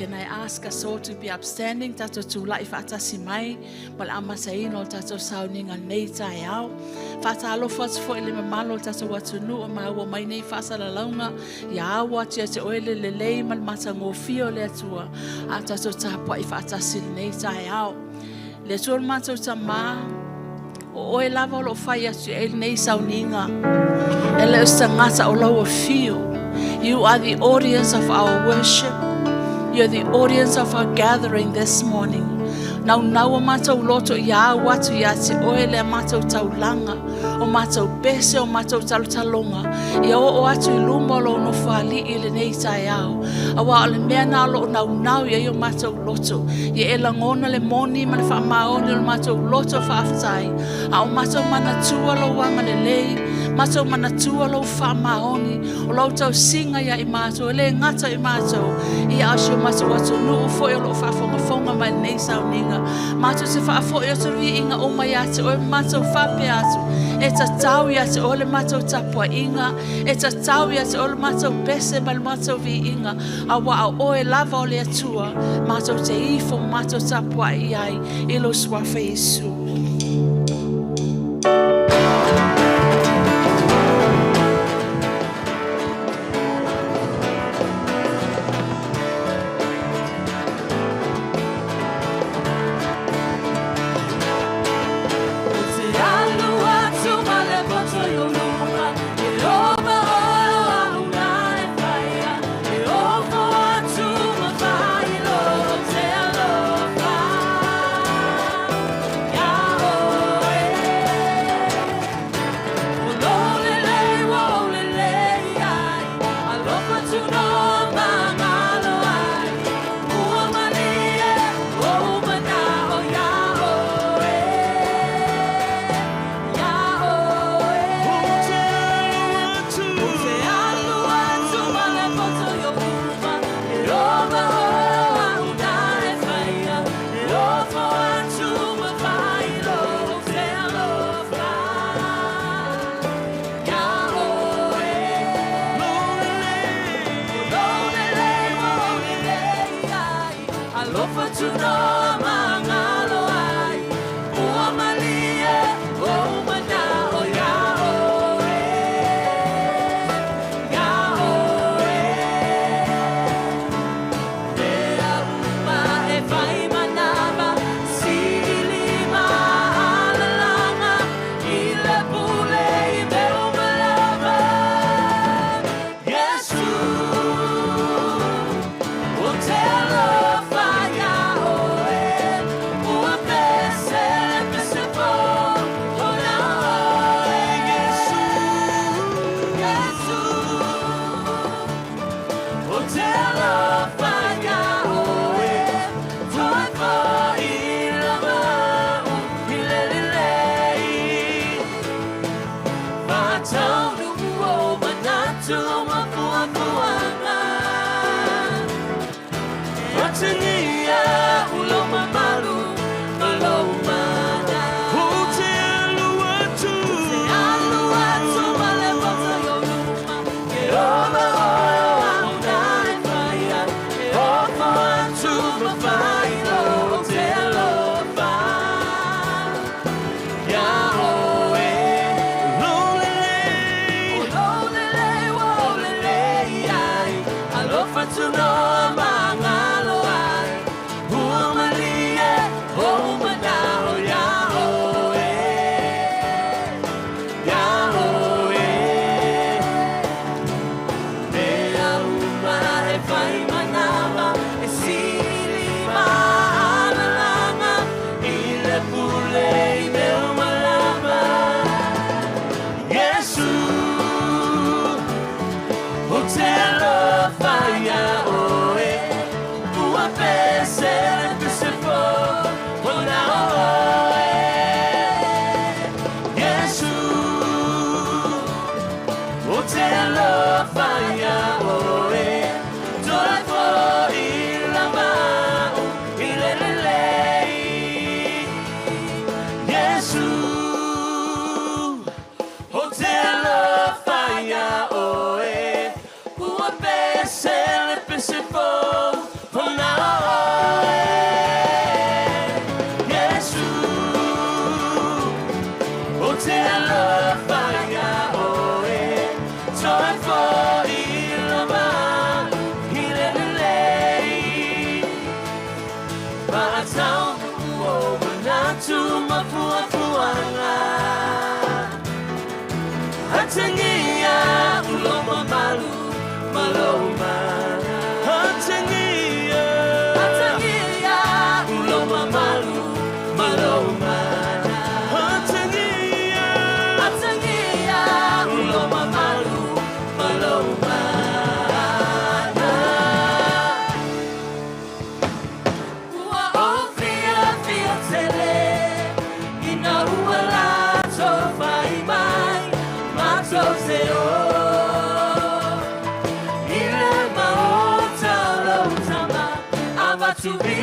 Can I ask us all to be upstanding? Tato tula I whaatasi mai. Mal ama saino tato sauninga nei tai au. Whaatalo whats fo ele mamalo tato watunu o maua mai nei whaasala launga. Ia awa tia te oele le lei mal mata ngofio le atua. A tato tapua I whaatasi nei tai au. Le tuol mato tama. O e lava o lo whai atu e nei sauninga. Ele o stangata o lau o fio. You are the audience of our worship. You're the audience of our gathering this morning. Nau o mātou loto ia watu ia te oele a mātou taulanga, o mātou bese o mātou talutalonga, ia o atu I luma lo no whali I le nei tai au. Awa o le mea nā lo nau ia o mātou loto, ia e langona le moni ma le whaamaoni o mātou loto whaaftai, a o mātou manatua lo wanga le lei, mātou manatua lo whaamaoni, o lau tau singa ia I mātou, ele ngata I mātou, ia asio mātou atu nuu fo e lo whaafonga mai nei sauninga. Mātou se whaafo e atu ri inga o mai atu, o mātou whape atu, e ta tau I atu o le mātou tapua inga, e ta tau I atu o le mātou bese ma le mātou vi inga, a wa o e lava o le atua, mātou te ifo mātou tapua I ai, I lo swafa Yesu. Tell her fire, oh, Wa'atau o manatu mafuafuanga Hatangia uloma malu maloma Hatangia uloma malu maloma Hatangia uloma malu maloma To be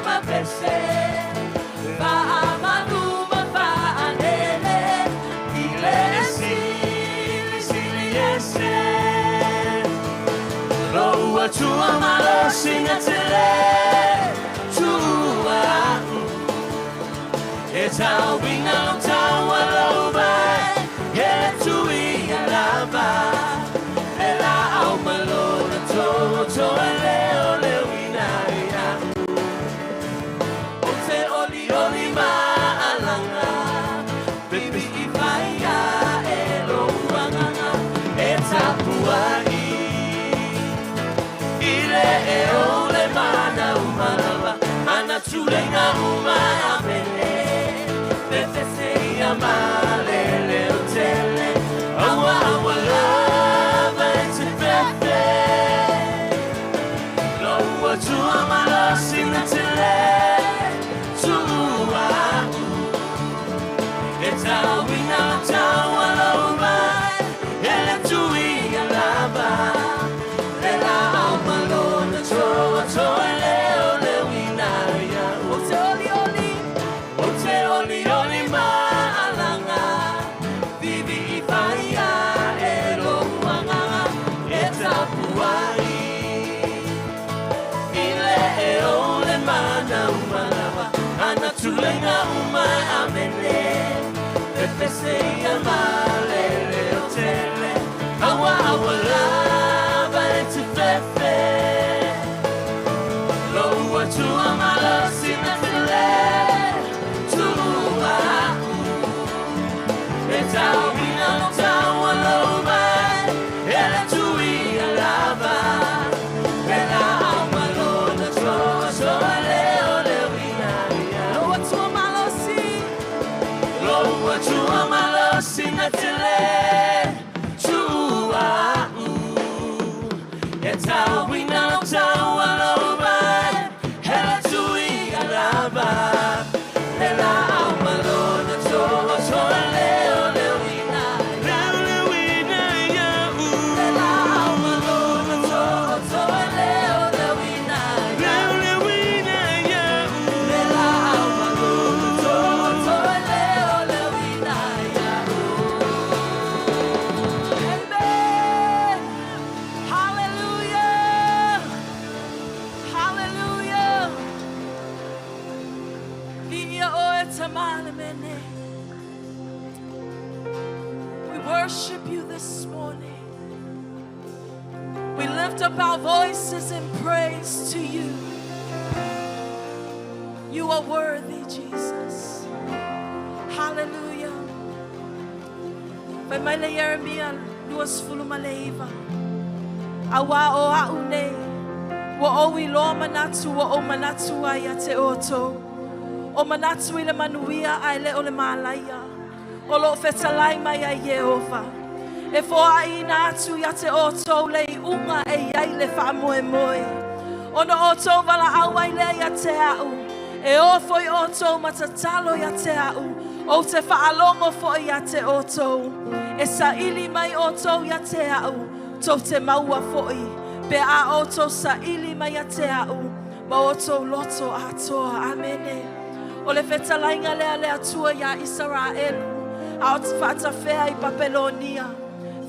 my best Fa'amaluma fa'anele Ilesi Loa tua malo singatele Tua E tau winga lo tau aloba E tui alaba E la au malo na to leo leo Tulenga uma amele Befese amale utele Awa lava ete fefe Loa tua malo sinatele Tua Eta wina tawa loba Ele tui alaba Lela amalo na toa Tulenga uma amele Pepese amale leotele Awa lava ete fefe Loa tua malo sinatele Tua Eta wina no tawa loba Ele tui alaba Ela amalo na toa leo Tua malo sinatele Tua E tau wina no tau aloba Hela tui alaba Hela au malo na toa leo leo wina Leo wina ya Hela au malo na toa leo leo wina Leo wina ya Hela au malo na toa leo leo wina Amen. Hallelujah. Hallelujah. We worship you this morning. We lift up our voices in praise to you. You are worthy, Jesus. Hallelujah. Vaimea Yeremia luas fulu maleiva. Awa o aune. Wa o ilo manatu wa o manatu ai te oto. O manatu ile manuia ai le o le malaya. O lo fetalai mai ai Yehova. E fo ai na atu ia te oto le unga e ai le fa moe moe. O no oto vala awai le ia te au. E o foi oto matatalo ia te au. O te fa alongo fo ia te oto. E sa ili mai oto ia te au. To te maua foi. Pe a oto sa ili mai ia te au. Ma oto loto atoa. Amene. O le fetalainga lea lea tua ia Israelu. A o te whata whea I Babelonia.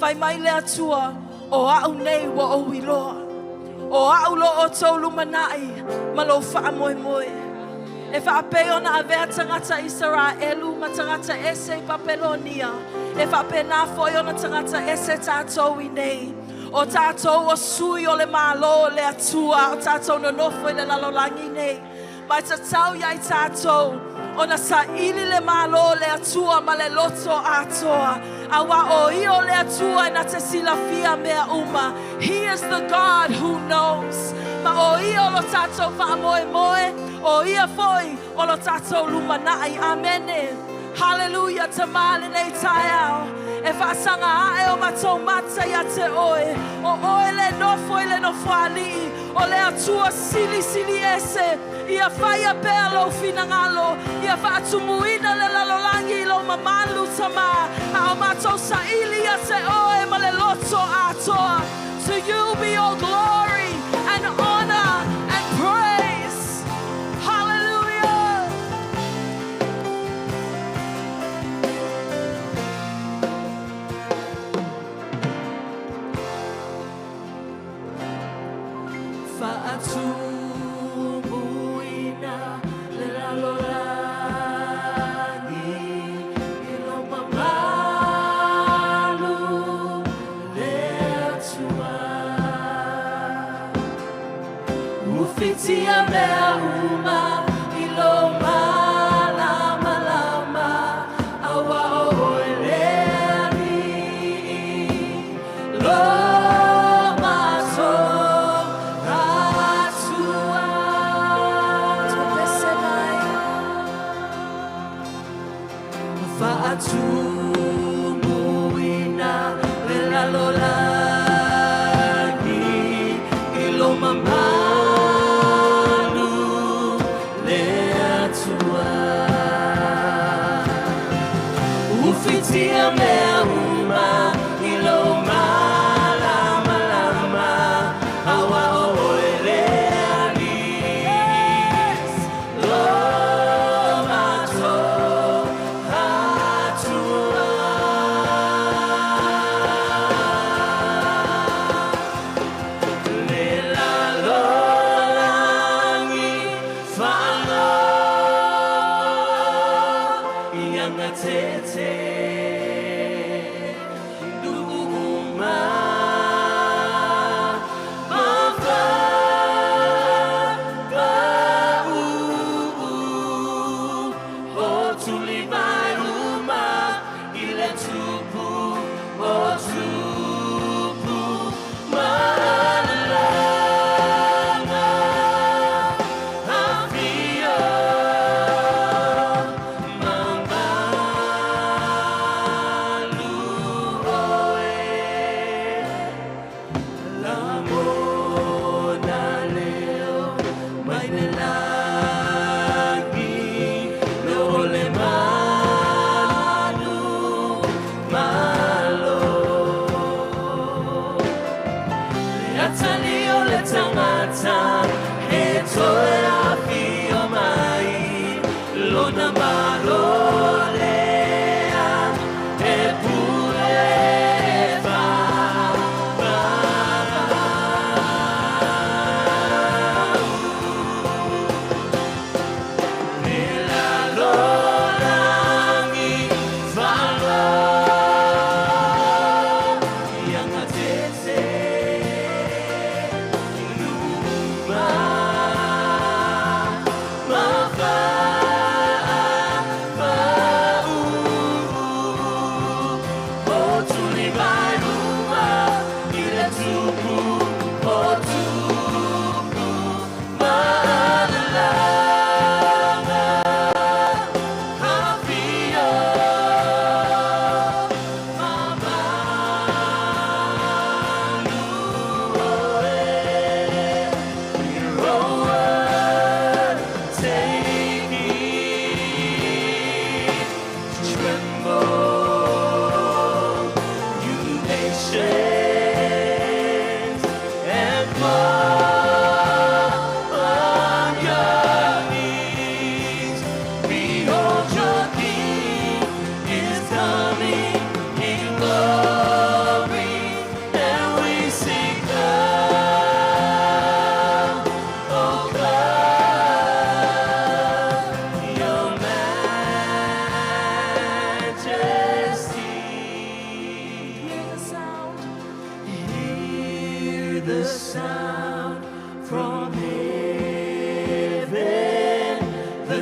Whai mai lea tua o au nei wa o iloa. O au lo o tau lumanai ma lo wha moe moe. E wha pe ona a vea tangata Israelu ma tangata ese I Babelonia. E wha pe nā foi ona tangata ese tātou I nei. O tātou o sui o le malo le atua. O tātou no nofo I le lalolangi nei. mai tatau iai tātou, ona sa ili le malo le atua ma le loto atoa. Awa o io le atua na te silafia mea uma. He is the God who knows. Ma o io lo tātou wha moe moe, o ia foi o lo tātou lumanai. Amene. Hallelujah, tamale nei tai au. E whaasanga ae o matou mata ia te oe. O oe le nofo ali. O le atua sili ese. Ia whaia pēa lo finangalo. Ia whaatumuina le lalolangi lo mamalu tama. A o matou sa ili ia te oe ma le loto atoa. To you be all glory and honor and praise. Hallelujah. Faatumuina le lalolangi ilo mamalu le atua. Ufitia mea uma ilo malama lama awa oeleani lo maso atua. Faatumuina le lalolangi ilo mamalu le atua. Ufitia mea uma ilo malama lama awa oeleani lo mato atua. Le lalolangi whalo ianga tete duuma mawha pa'u o tuli mai uma i le tupu o tupu malanga awhia mama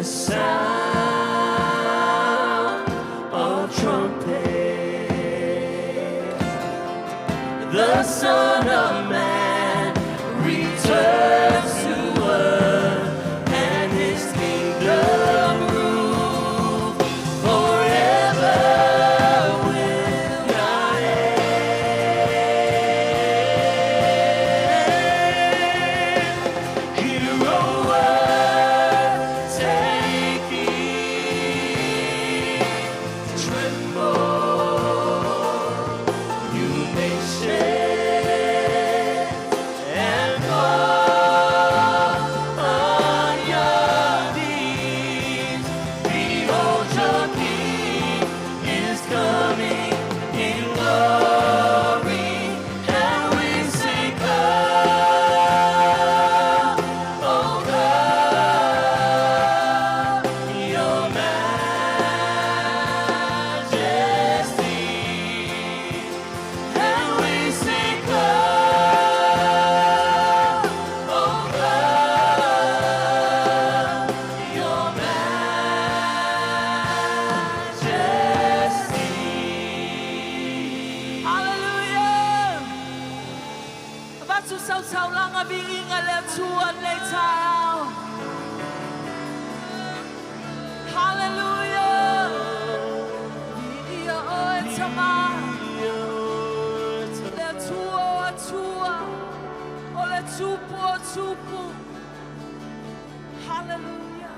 the sound of trumpet. The Son of Man returns to earth, and his kingdom rule forever will not end. Hear, O earth, take heed, tremble, you nations, and fall on your knees. Behold, your King is coming in glory, and we say, come, O come, your majesty. And we say, come, O come, your majesty. Hallelujah. Batu sau lang abing ngaletuan leitao. Hallelujah. Dia oetama. Letua tua. Ole tupu. Hallelujah.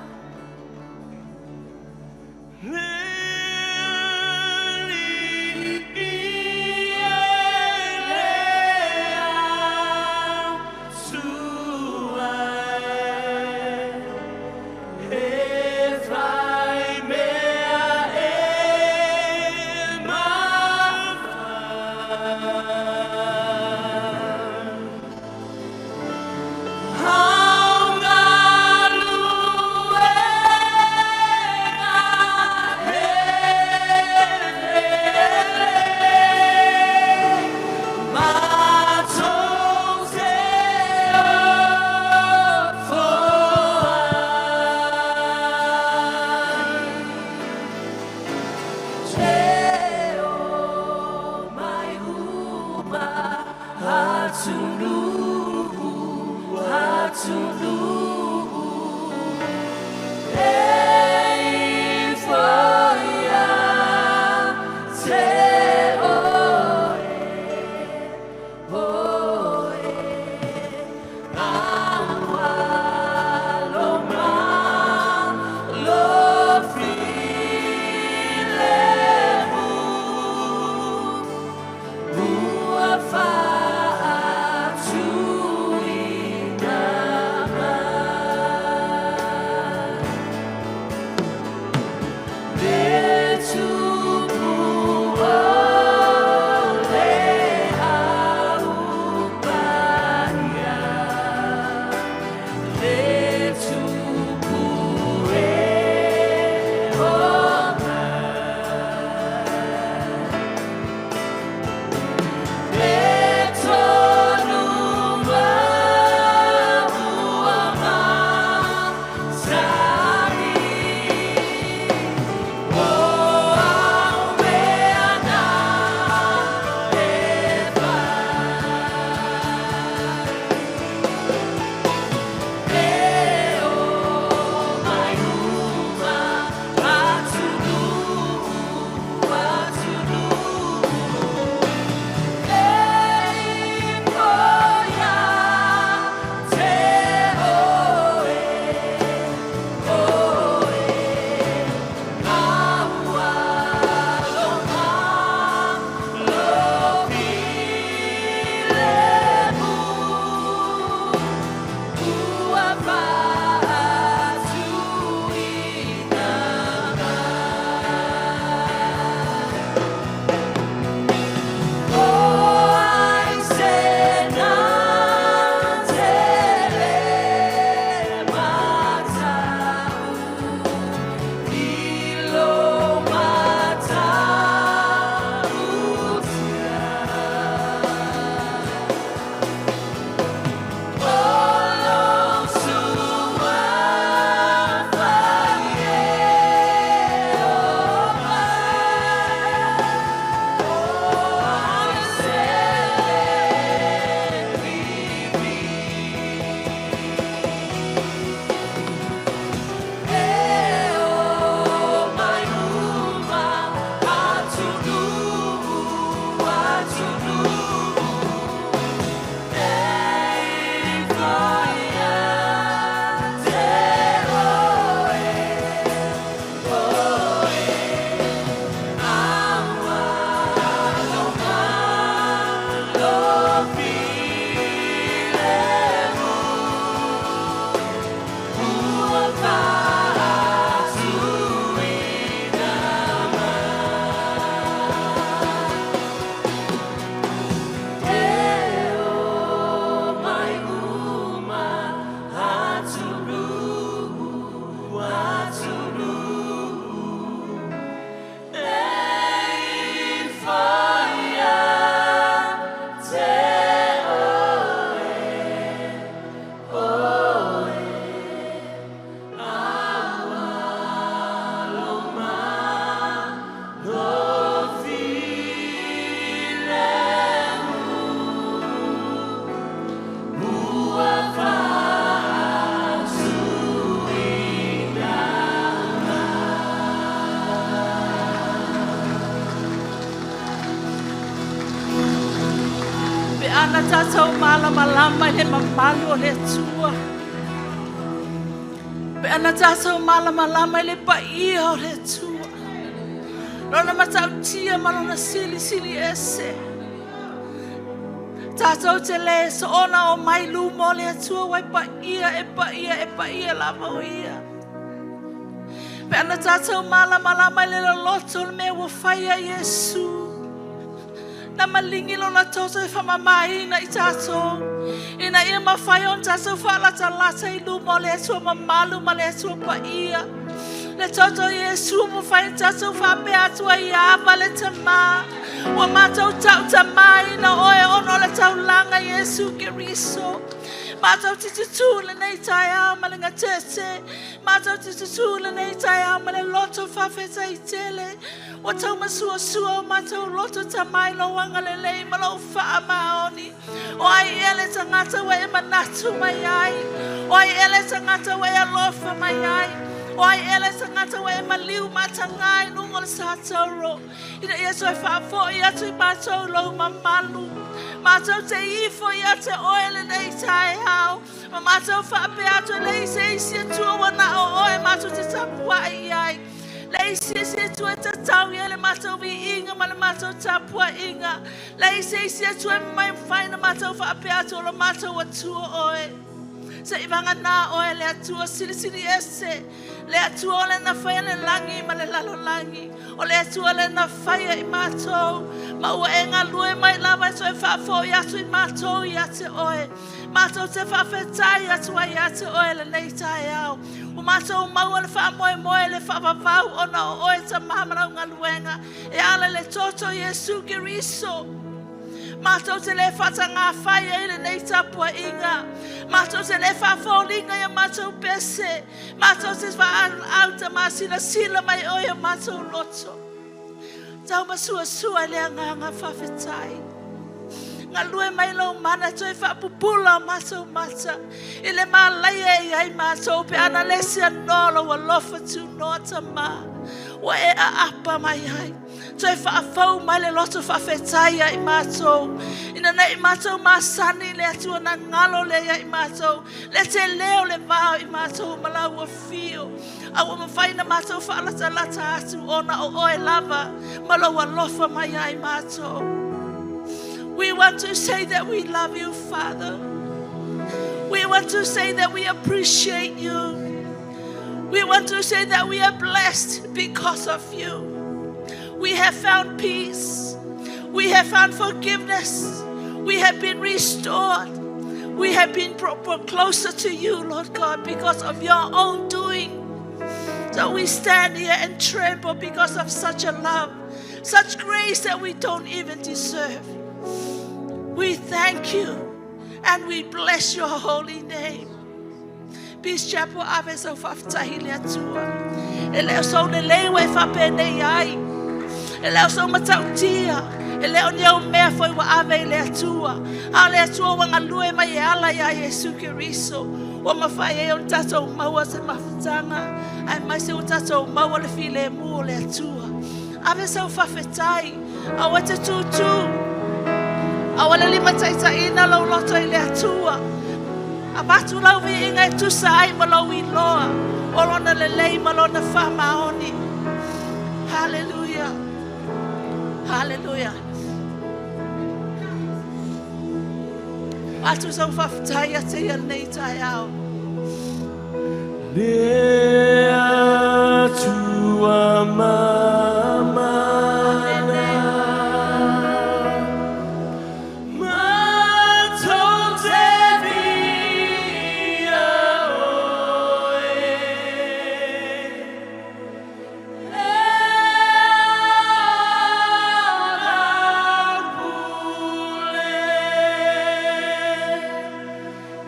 ana tātou malama le mamalu o le atua. Pe ana tātou malama le paia o le atua. Lona matau tia malona sili ese. Tātou te le so ona o mai lumo le atua wai paia lava o ia. Pe ana tātou malama le loto le me wa whaia Yesu. Na malingi lona toto e whamamaina I tātou. Ina ia mawhai on tātou whalata lata I lumo le atua mamalu ma le atua paia. Le toto Yesu mo whai tātou whape atua I ava le tama. Wa mātou tau tamai na oe ono le tau langa Yesu ke riso. Mātou titutu le nei tai au ma le ngatete. Mātou titutu le nei tai au ma le loto whawheta I tele. Wa tau masua o mātou loto tamai lo wanga le lei ma lo wha maoni. O ai ele tangata we e manatu mai ai. O ai ele tangata we e alofa mai ai. O ai ele tangata we e maliu matangai nungo le sātauro. Ina ia soe whaafo I atu I mātou lau mamalu. Mātou te ifo I ate oele nei tai hao. Ma mātou whaape atu le isi atua wana o oe mātou te tapua I ai. Le isi atua te tau I ele mātou vi inga ma le mātou tapua inga. Le isi atua mai mwhaina mātou whaape atu o le mātou atua oe. Se ivanga nā oe le atua sili ese. Le atua o le na whaia le langi ma le lalo langi. O le atua le na whaia I mātou. Ma ua e ngā lue mai lava so e whaafo I atu I mātou I ate oe. Mātou te whawhetai atu I ate oe le nei tai au. O mātou maua le whaamoe le whaavavau ona o oe ta mahamarau ngā luenga. E ala le toto Yesu ki riso. Mātou te le whata ngā whaia I le nei tapua inga. Mātou te le whaafolinga I mātou pese. Mātou te whaauta māsila sila mai oe a mātou loto. Tau masua le ngā whawhetai. Ngā lue mai lau mana toi whaapupula o mātou mata. I le mā laia I ai mātou pe ana lesia nolo wa lofa tu noa ta mā. Wa e a apa mai ai. Toi whaafau mai le loto whawhetai I mātou. Ina nei mātou māsani le atua na ngalo le I mātou. Le te leo le vāo I mātou malau a fio. Awa mawhaina mātou whaalata lata atu ona o oe lava. Malau a lofa mai ai mātou. We want to say that we love you, Father. We want to say that we appreciate you. We want to say that we are blessed because of you. We have found peace. We have found forgiveness. We have been restored. We have been brought closer to you, Lord God, because of your own doing. So we stand here and tremble because of such a love, such grace that we don't even deserve. We thank you and we bless your holy name. Peace Chapel ave so whaftahi le atua. E leo so ne lewe whapene ai. E leo so matautia. E leo niau mea foi wa ave le atua. A le atua wanga lue mai e ala ya Yesu Kiriso. Wa mawhai e on tatou maua se mawhitanga. Ai mai se on tatou maua le file mu le atua. Ave so whawhetai. Awa te tutu. Awala lima taita ina lau loto I le atua. Abatu lau vi inga e tusa ai malau I loa. Olona le lei malona whamaoni. Hallelujah. Hallelujah. Atu sau whaftai a te ia nei tai au. Le atua mama.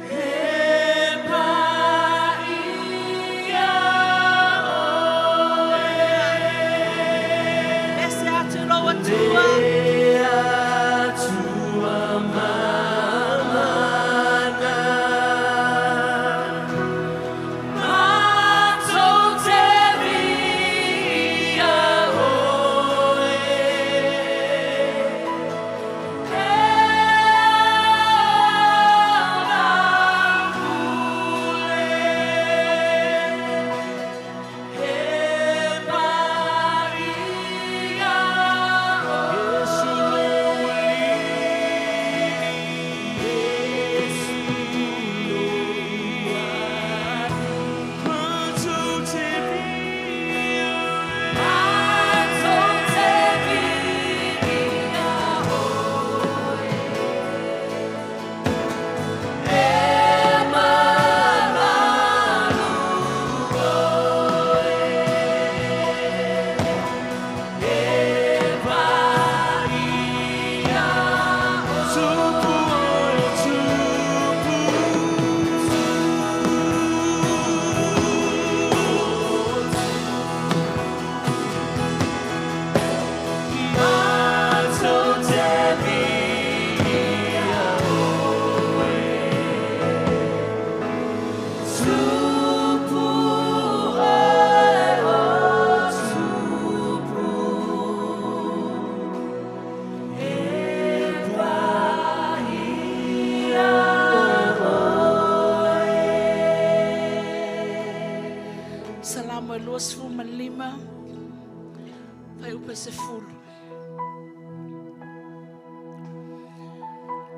Yeah. Salamu e lua sefulu ma lima. Fai upe sefulu.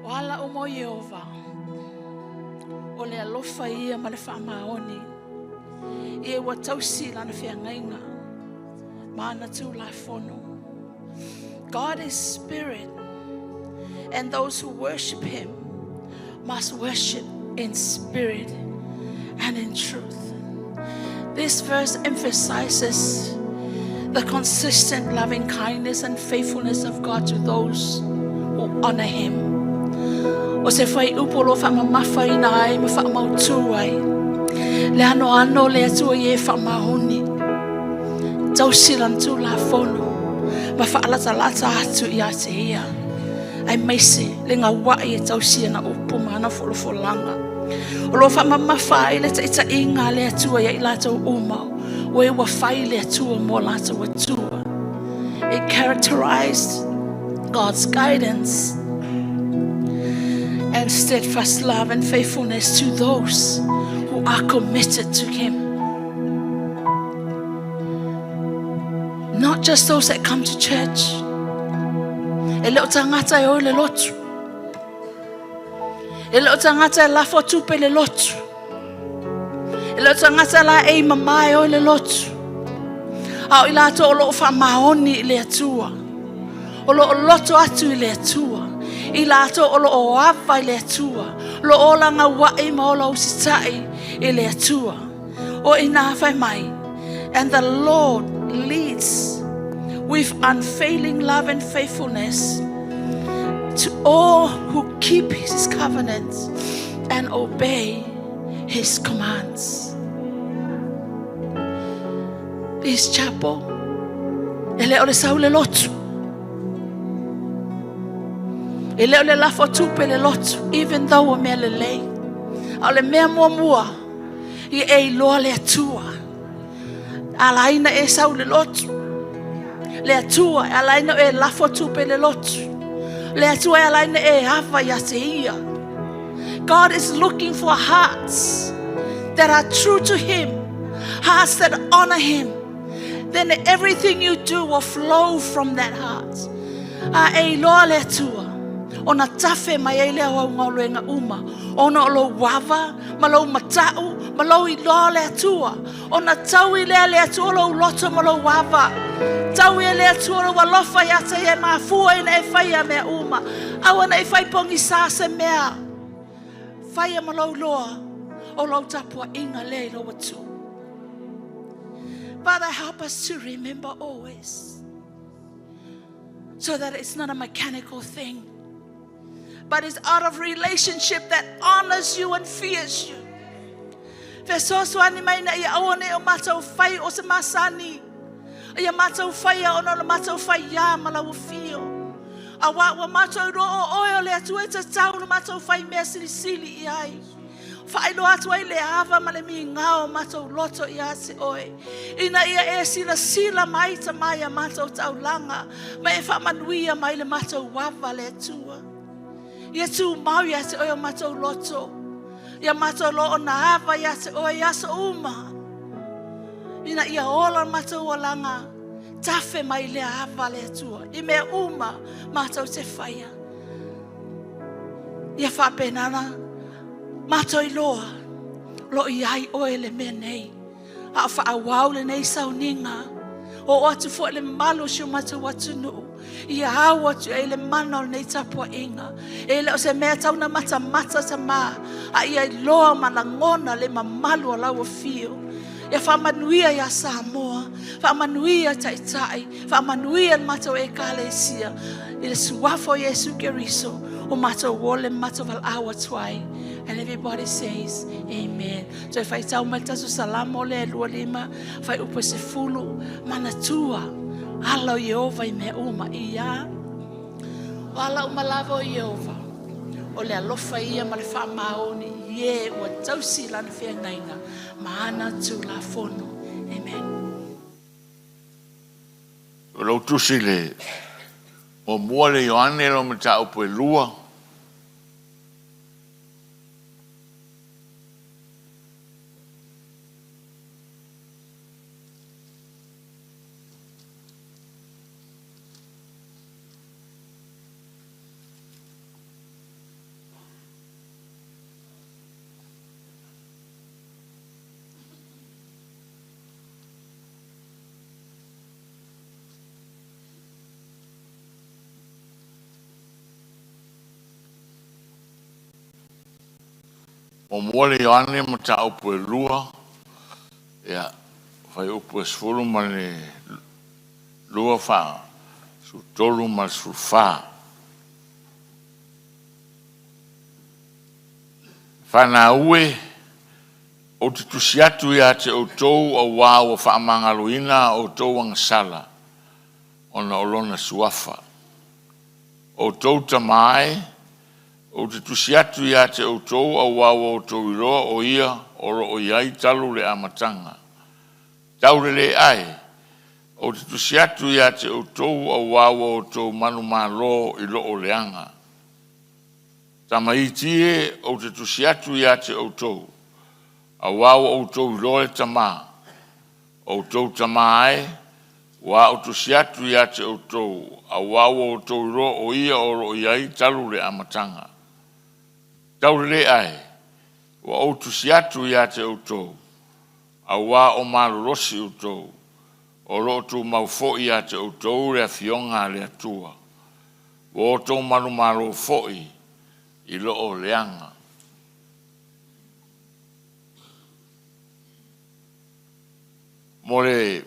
O ala o mo Yehova. O le alofa ia ma le whaamaoni. Ia wa tausi lana whiangainga. Mana tu la fono. God is spirit. And those who worship him must worship in spirit and in truth. This verse emphasizes the consistent loving kindness and faithfulness of God to those who honor him. O se fai upolo fa mamafa ina ai ma fa mautu ai. Le ano le atu ye fa mahoni. Tau silan tu la fono. Ma fa alata atu ia te ia. Ai maise le ngā wai e tau sia na upu mana folofolanga. O lo fa mamafa i le ta inga le atua ia i lato umau. O e wa fai le atua mo lato atua. It characterized God's guidance and steadfast love and faithfulness to those who are committed to him. Not just those that come to church. E leo tangata e o le lotu. E leo tangata e lafo tupe le lotu. E leo tangata la e mamae o le lotu. Au i lato o loo wha maoni i le atua. O loo loto atu i le atua. I lato o loo awa i le atua. Lo o langa wae ma o lau sitai i le atua. O ina whai mai. And the Lord leads with unfailing love and faithfulness to all who keep his covenants and obey his commands. This chapel, ele ole saule lotu, ele ole lafo tupe le lotu, even though me le lei, ole me mua, I e loa le atua, alaina e saule lotu. Le atua e alaina e lafo tupe le lotu. Le atua e alaina e hawa ya te ia. God is looking for hearts that are true to him. Hearts that honor him. Then everything you do will flow from that heart. A e loa le atua. Ona tafe mai e lea wau ngauloenga uma. Ona o lo wawa, malo matau, malo I loa le atua. Ona tau I lea le atua lo loto malo wawa. Tau I lea atua lo walofa ya te e mafua ina e whaia mea uma. Awana e whai pongi sa se mea. Whaia malo loa. O lo tapua inga le lo watu. Father, help us to remember always. So that it's not a mechanical thing. But it's out of relationship that honors you and fears you. Fesoswani mai na ia aone o matau fai o se masani. Ia matau fai o no matau fai ya malawu fio. Awa wa matau ro o oyo le atu e tau no matau fai me sili iai. Fai lo atu ai le ava male mi ngao matau loto ia se oi. Ina ia e sila mai ta mai matau tau langa. Ma e fa manuia mai le matau wawa le atua. Ia tu mau ia se oio matau loto. Ia matau lo o na hava ia se oio ia se uma. Ina ia ola matau o langa. Tafe mai le hava le atua. I mea uma matau te whaia. Ia whapenana. Matau I loa. Lo I ai oe le mea nei. A wha awau le nei sauninga. O atu fo le malo sio matau atu nuu. Ia hawa tu e le mana o nei tapua inga. E le o se mea tau na mata ta maa. A ia loa malangona le mamalu o lau o fio. Ia whamanuia ia Samoa. Whamanuia taitai. Whamanuia matau EKALESIA. I le suafo Yesu Keriso. O matau wole matau val awa tuai. And everybody says, Amen. So if I tell my tasu salamo le lua lima. If I upo se fulu. Manatua. Alo Yehova I mea uma ia. O ala umalava o Yehova. O le alofa ia ma le wha maoni. Ie ua tausi lana whia ngainga. Maana tu la fono. Amen. O lau tusi le. O mua le Ioane lo mata upo e lua. O mole Ioane ma ta upu e lua. Ia, fai upu e sfuru ma le lua wha. Su tolu ma su wha. Whana ue, o te tusiatu ia te o tou a wā o whaamangaloina o tou angasala. Ona olona suafa. O tou tamai, o te tusiatu ia te o tou a wā o tou iroa o ia, oro o iai talu le amatanga. Taure le ai, o te tusiatu ia te o tou a wā o tou manu malo i lo o leanga. Tamaitie o te tusiatu ia te o tou, a wā o tou iroa le tama, o tou tamai, wa o tusiatu ia te o tou, a wā o tou iroa o ia, oro o iai talu le amatanga. Taure le ai, wa o tusiatu ia te o tou, a wā o marorosi o tou, o lo tu maufo ia te o tou le fionga le atua, wa o tou manu malo foi, i lo o leanga. Mole,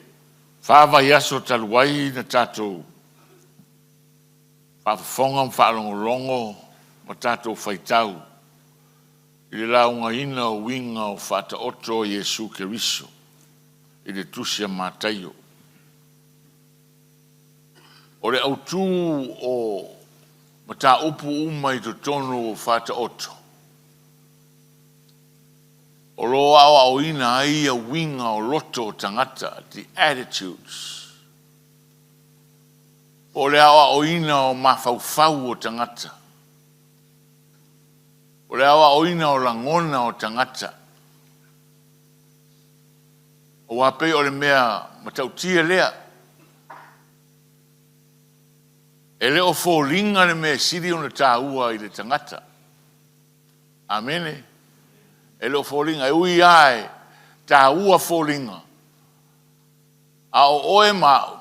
whawa yaso taluai na tātou, whawhonga whaalongolongo, ma tātou whaitau, i le launga ina o winga o whata oto Yesu Keriso, i le tusia mātaio. O le autu o ma tā upu uma i to tonu o whata oto. O lo awa o ina ai a winga o loto o tangata, the attitudes. O le awa o ina o mawhauwhau o tangata. O le awa o ina o langona o tangata. O wape o le mea matautia lea. E le o fōlinga le mea siri o na tā ua i le tangata. Amene. E le o fōlinga, e ui ai, tā ua fōlinga. A o oe mau.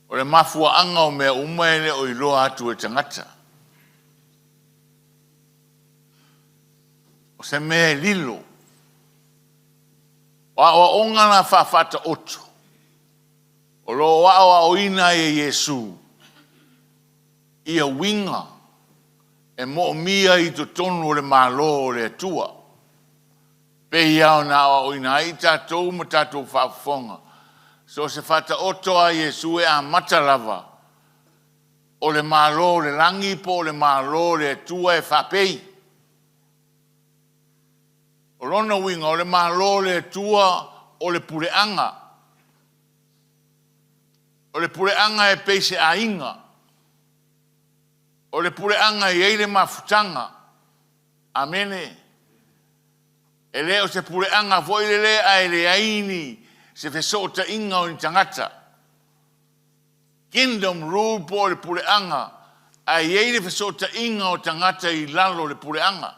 O le mafua anga o mea umaene o iloa atu e tangata. O se mea lilo. O a onga na whawhata oto. O lo wa o ina e Yesu. Ia winga. E mo mia i to tonu le malo le tua. Pe iau na o ina i tātou ma tātou whawhonga. So se whata oto a Yesu e a matalava. O le malo le langi po le malo le tua e whapei. O lona winga o le malo le tua o le pureanga. O le pureanga e peise a inga. O le pureanga i eile mafutanga. Amene. E le o se pureanga foi le a ele aini se fesota inga o ni tangata. Kingdom rule po le pureanga a eile fesota inga o tangata i lalo le pureanga.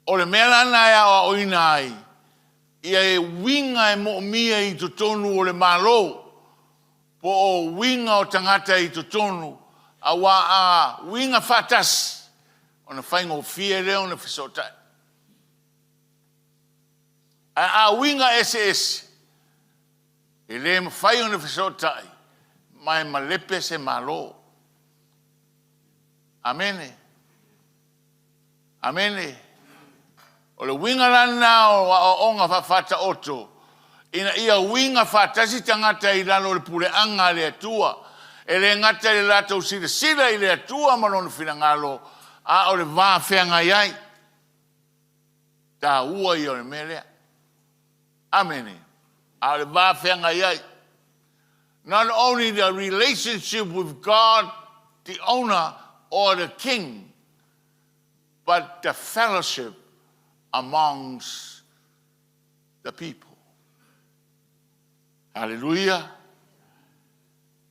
O le mea lana ea o ina ai. Ia e winga e mo mia i to tonu o le malo. Po o winga o tangata i to tonu. A wa a winga fatas. O na whaingo fia leo na fisota. A winga SS. E le ma whai o na fisota. Mai ma lepe se malo. Amene. Amene. O le winga lana o onga whawhata oto. Ina ia winga whatasi tangata i lalo le pule anga le atua. E le ngata le lato sila i le atua malona finangalo. A o le vā whenga iai. Tā ua i o le melea. Amene. A o le vā whenga iai. Not only the relationship with God, the owner or the king, but the fellowship amongst the people. Hallelujah.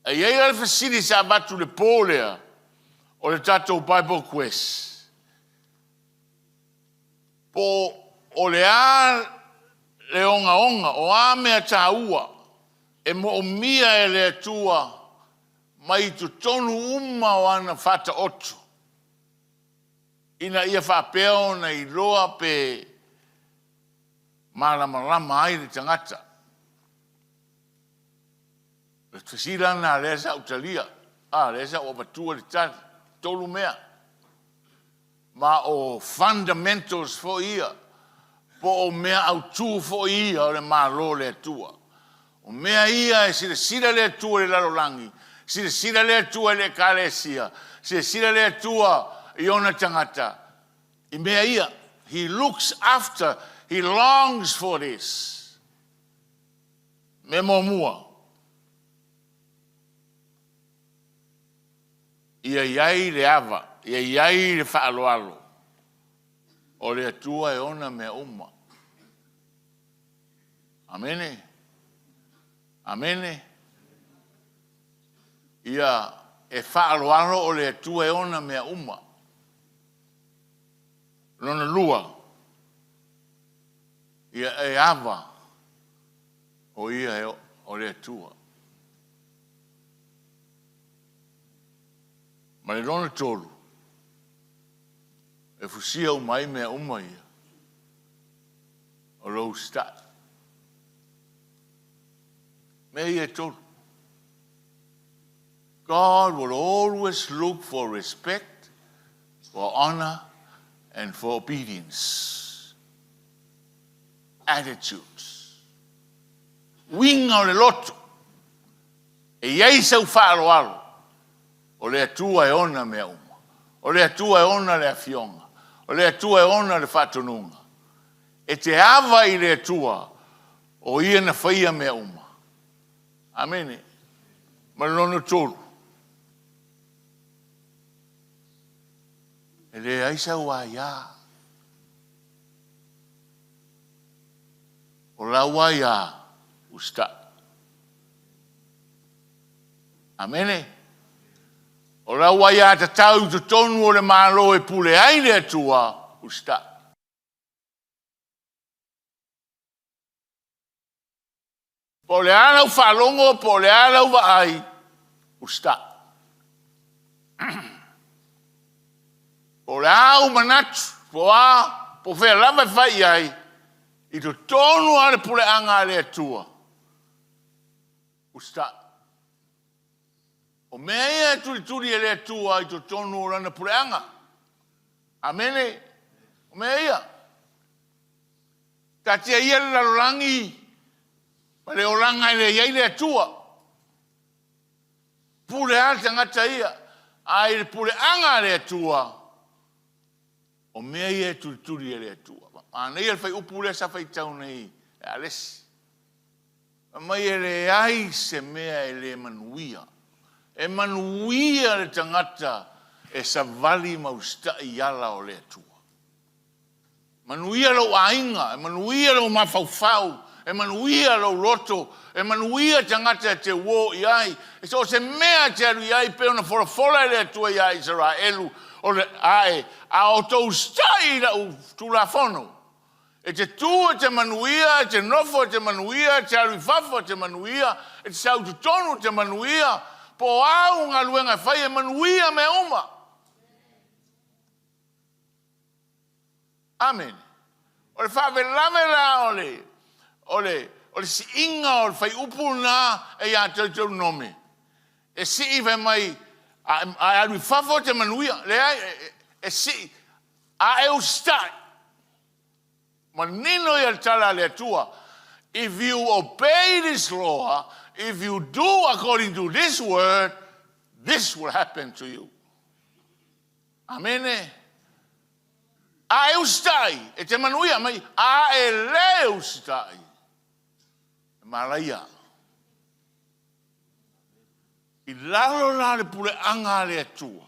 E iei ale fasili sa batu le pōlea o le tatou Bible Quest. Po o le a le onga o a mea tā ua e mo o mia e le atua mai tu tonu uma o ana fata otu. Ina ia whapeo na I loa pe malama ai le tangata. Le tasira na lesa utalia. Lesa o batua le tali. Tolu mea. Ma o fundamentals fo ia. Po o mea au tu fo ia o le malo le atua. O mea ia e sira le atua le lalolangi. Sira le atua le EKALESIA. Sira le atua I ona tangata. I mea ia. He looks after. He longs for this. Me mua. Ia iai le ava. Ia iai le whaaloalo. O le atua e ona mea uma. Amene. Amene. Ia e whaaloalo o le atua e ona mea uma. Lona lua. Ia e ava. O ia e o le atua. Ma le lona tolu. E fusia umai mea uma ia. O lou stat. Mea ia tolu. God will always look for respect, for honor, and for obedience. Attitudes. Winga o le lotu. E iei sau whaaloalo. O le atua e ona mea uma. O le atua e ona le afionga. O le atua e ona le whatonunga. E te ava I le atua o ia na whaia mea uma. Amene. Malono tolu. E le aisa ua ia. O la ua ia usta. Amene. O la ua ia ta tau tu tonu o le malo e pule ai le atua usta. Po le ana u whalongo, po le ana u ai usta. Po le au manatu, po whea lava whai ai, I to tonu ale pule anga le atua. Usta. O mea ia turi le atua I to tonu lana pule anga. Amene. O mea ia. Tatia ia le lalolangi. Ma le olanga le iai le atua. Pule ale tangata ia. Ai le pule anga le atua. O mea ia turi le atua. Anei al fai upu le sa fai tau nei. E alesi. Mai e le ai se mea e le manuia. E manuia le tangata e sa vali mausta I ala o le atua. Manuia lo ainga. E manuia lo mafaufau. E manuia lo loto. E manuia tangata te wo I ai. E so se mea te aru I ai pe ona fola le atua I ai Israelu. O le ae. A o tou stai la u tu la fono. E te tua te manuia, e te nofo te manuia, te arifafo te manuia, e te saututonu te manuia, po au ngā luenga whai e manuia me uma. Amen. O le whawelame la o le si inga o le whai upu nā e ia tau nome. E si iwe mai, a arifafo te manuia, le ai, e si, a eu stai. Manino ia tala le atua. If you obey this law, if you do according to this word, this will happen to you. Amene. A eu stai. E te manuia mai. A e leu stai. Malaia. I lalo la le pule anga le atua.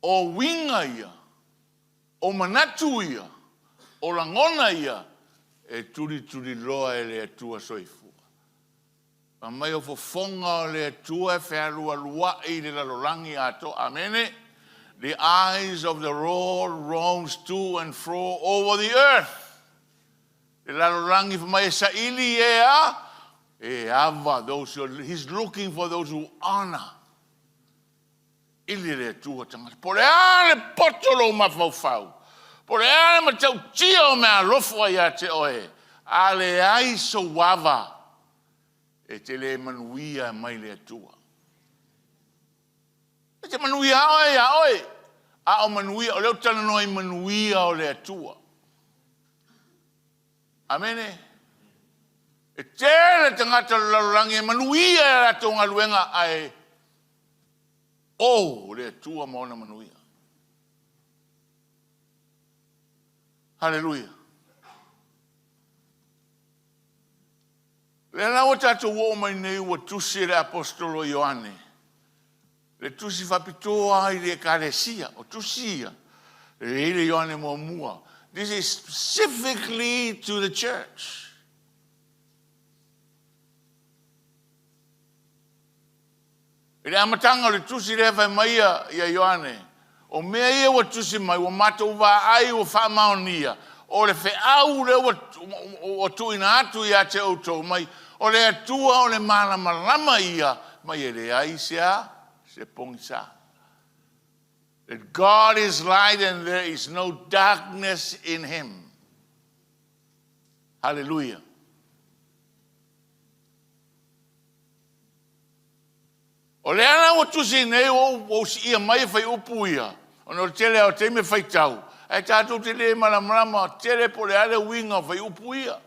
O winga ia. O manatu ia, o langona ia, e turi loa e le atua soifua. Ma mai o fofonga o le atua e whealua lua I le lalolangi ato. Amene. The eyes of the Lord roams to and fro over the earth. Le lalolangi fa mai sa ili e ava, he's looking for those who honor. ili le tua tangata. Po le ale potolo mafau. Po le ale matau tia o mea lofo ia te oe. Ale ai so wava. E te le manuia mai le tua. E te manuia oe ia oe. A o manuia, o leo tala noi manuia o le tua. Amene. E tele tangata lalurangi e manuia e rato ngā luenga ai. O le tua maona manuia. Hallelujah. Le lau tato wo mai nei wa tusi le apostolo Ioane. Le tusi whapitoa i le EKALESIA, o tusia. Le ile Ioane mo mua. This is specifically to the church. E le amatanga o le tusi le whai maia ia Ioane. O mea ia wa tusi mai, wa matou wa ai o whamaonia. O le wheau le o tuina atu ia te autou mai. O le atua o le malama ia. Mai e le ai sea, se pongisa. That God is light and there is no darkness in him. Hallelujah. O le ana o tusi nei o si ia mai fai upu ia. O no tele o te me fai tau. E tātou te le malamalama tele po le ale winga fai upu ia.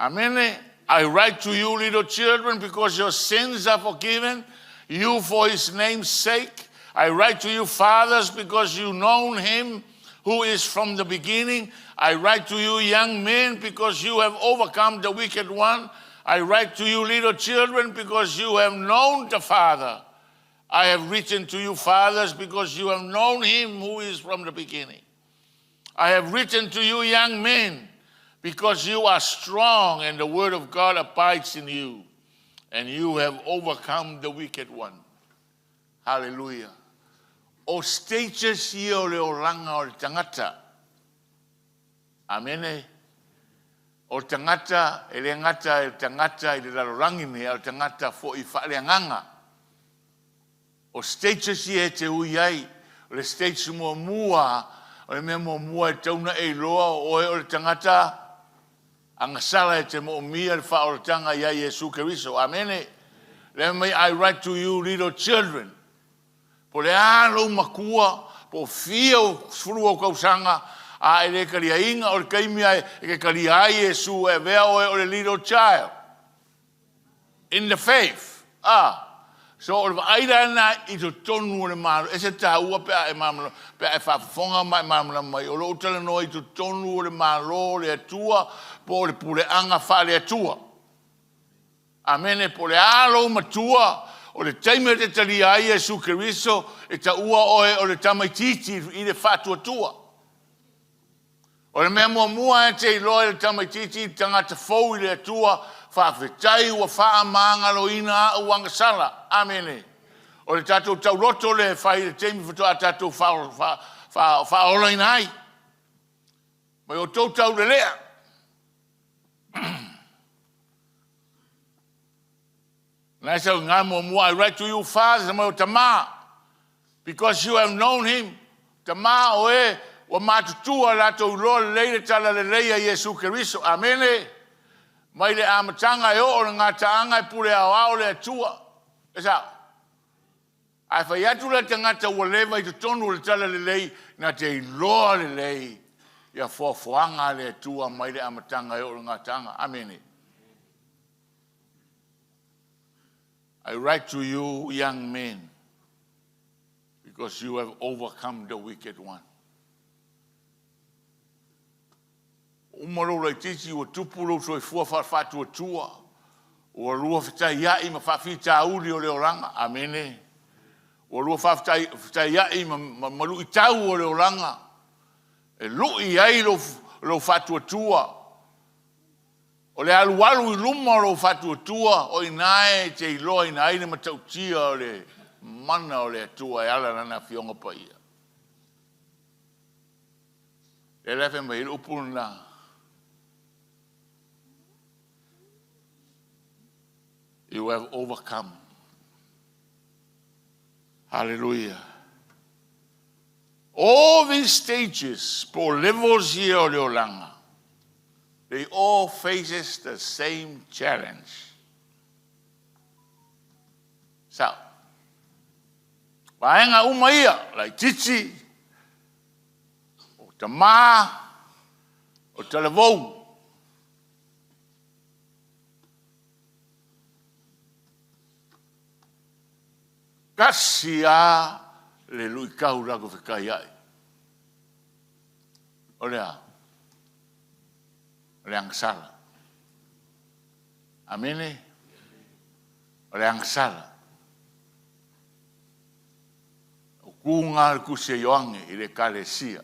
Amen. I write to you, little children, because your sins are forgiven, you for his name's sake. I write to you, fathers, because you know him who is from the beginning. I write to you, young men, because you have overcome the wicked one. I write to you, little children, because you have known the Father. I have written to you, fathers, because you have known him who is from the beginning. I have written to you, young men, because you are strong and the word of God abides in you, and you have overcome the wicked one. Hallelujah. O stages ia o le oranga o le tangata. Amene. O tangata, ele ngata, ele tangata, ele larorangi me, ele tangata fo I whaaleanganga. O stages ia te ui ai, o le stages mua, o le mea mua e tauna e loa o le tangata, angasala e te mo'omia le whaoratanga ia Yesu Keriso. Amene. Let me, I write to you, little children. Po le alo makua, po fia o furu o kausanga, a ele kalia inga o le kaimia e ke kalia ai Yesu e vea o le little child. In the faith. So o le aira na I to tonu o le maru. E se ta ua pea e mamalo, pea e whafonga mai mamalo mai. O lo utala no I to tonu o le maru le atua, po le pule anga wha le atua. Amene po le alo matua, o le taime te tali ai Yesu Keriso, e ta ua oe o le tamaititi I le whatua tua. O le mea mua e te iloa le tamaititi, tangata fau I le atua, whawhetai ua wha maangalo ina a uangasala. Amene. O le tatou tauroto le whai le taime whatua tatou whaola inai. Mai o tau tau le lea. Nasa ngā mua, I write to you, fathers, mai o tama, because you have known him. Tama o e, wa mātutua lato uloa leile tala le leia Yesu Keriso. Amene. Mai le amatanga e o le ngā taanga e pule au au le atua. Esa. Ai whai atu le tangata ua lewa I te tonu le tala le lei, na te iloa le lei, ia fuafuanga le atua mai le amatanga e o le ngā taanga. Amene. I write to you, young men, because you have overcome the wicked one. Umaro lai titi ua tupuro so I fua whawhatu atua. Ua rua whitai iai ma whawhita uri o le oranga. Amene. Ua rua whitai iai ma maru I tau o le oranga. E lui ai lo whatu atua. O le alualu I luma o whatu atua, o inae te iloa inae ne matautia o le mana o le atua e ala nana fionga pa ia. E lefe mai il upuna. You have overcome Hallelujah. All these stages, por levels here o leolanga, they all faces the same challenge. So, vaenga umaia, like titi, o tama, o televou. Kasia le lui kau rago whikai ai. O lea angsala. Amene? O lea angsala. O kunga al kusia yoange i le EKALESIA.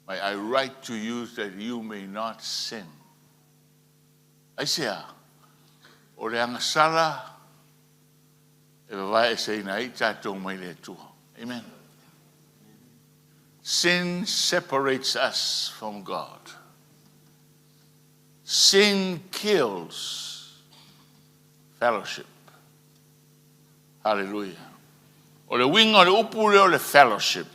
May I write to you that you may not sin. Aisea, o le angsala e vai sei na i tātou mai le tua. Amen. Sin separates us from God. Sin kills fellowship. Hallelujah. O le winga o le upule o le fellowship.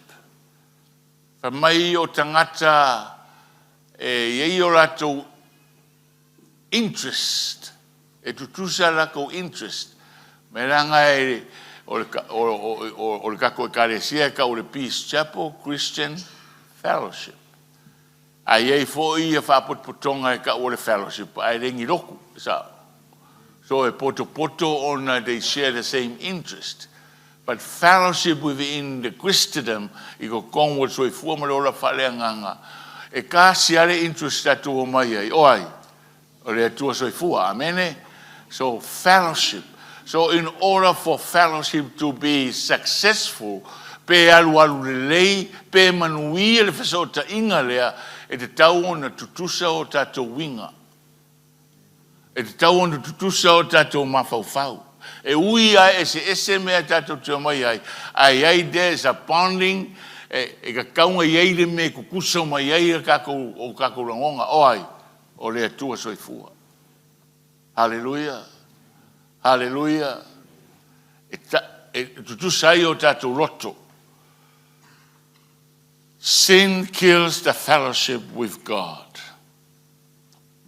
Fa mai o tangata e iei o ratou interest. E tutusa lako interest. Me ranga e o le kako EKALESIA ka o le Peace Chapel Christian Fellowship. Ai ei fo i a whapotpotonga e ka o le fellowship. Ai rengi roku. So e poto ona they share the same interest. But fellowship within the Christendom i ko kongwa so i fuamalola whaleanganga. E ka siare interest atu o mai ai. Oai. O le atua so i fua. Amene? So fellowship. So in order for fellowship to be successful, pe alu lei, pe manui le fesota inga lea, e te tau ona tutusa o tatou winga. E te tau ona tutusa o tatou mafaufau. E ui ai ese mea tatou te mai ai. Ai there's a bonding, e ka kaunga iei le me kukusa o mai ai o kako rangonga. Oai, o le atua soifua. Hallelujah. Hallelujah. Tu sai o tatou roto. Sin kills the fellowship with God.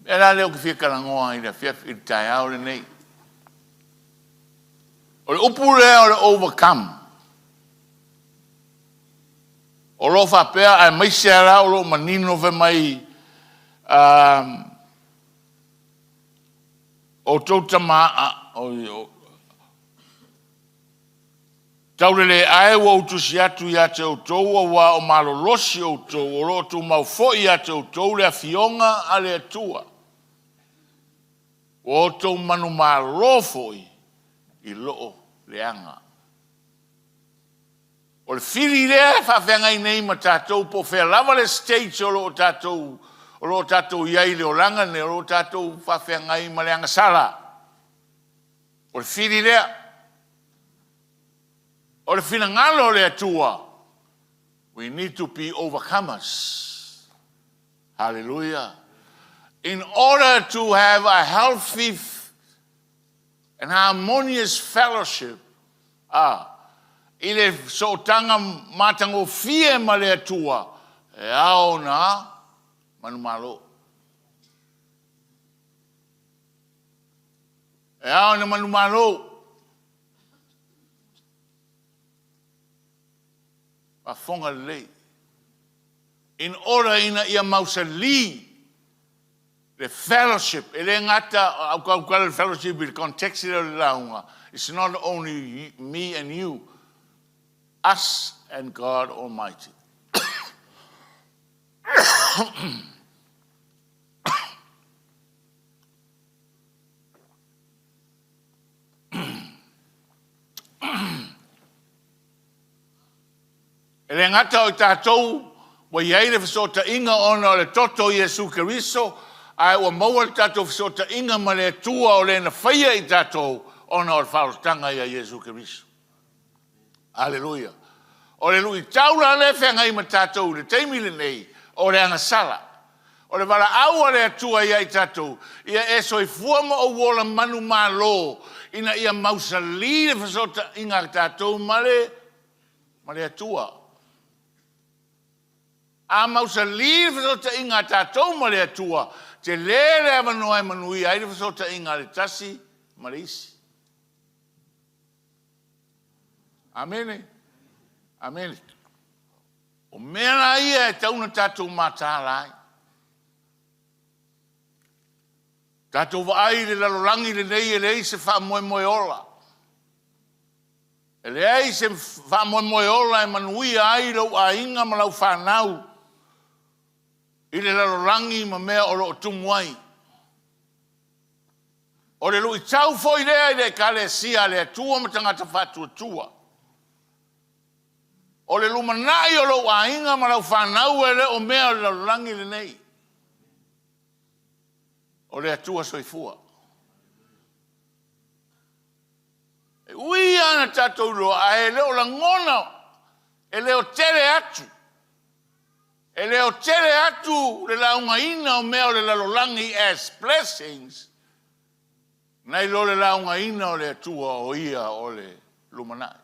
Era leo ki fika langoa i na fia tai au le nei. O le upule o le overcome. O lo whapea ai maise ara o lo manino ve mai o tautama taurele ai o utusi atu ia te outou o wa o malolosi outou o roto maufo ia te outou le afionga a le atua. O outou manu malofo i loo leanga. O le fili lea whawhenga i nei ma tātou po whea lava le stage o loo tātou iai le oranga ne o loo tātou whawhenga i ma leanga sala. O le fili lea. O le finangalo le atua. We need to be overcomers. Hallelujah. In order to have a healthy and harmonious fellowship, ile so tanga matango fie ma le atua, e ao na manumalo. E ao na manumalo. Fonga lei. In order ina ia mausali the fellowship, ele ngata au kau fellowship with context le launga. It's not only me and you, us and God Almighty. Ele ngata o tātou, wa iei le fesota inga ona o le toto Jesu Keriso, ai wa maua le tātou fesota inga ma le tua o le na whaia i tātou ona o le whaotanga i a Jesu Keriso. Alleluia. O le lui taura le whenga i ma tātou, le teimi le nei, o le angasala. O le wala aua le atua i a i tātou, ia e soi fuama o wola manu malo, ina ia mausali le fasota inga tātou male atua. A mausali le fasota inga tātou male atua, te lele avanoa manui ai le fasota inga le tasi male isi. Amene. Amen. O mea ia e tauna tātou mātāla ai. Tātou vaai le lalolangi le nei e lei se wha moe ola. E lei se wha moe ola e manuia ai lau a inga ma lau whanau. I le lalolangi ma mea o lo tumuai. O le lui tau foi lea i le EKALESIA le atua ma tangata whatua tua. O le lumanai o lo a inga ma lau whanau e le o mea o le lalolangi le nei. O le atua soifua. E ui ana tātou loa, e leo la ngona, e leo tere atu. E leo tere atu le launga ina o mea o le lalolangi as blessings. Nei lo le launga ina o le atua o ia o le lumanai.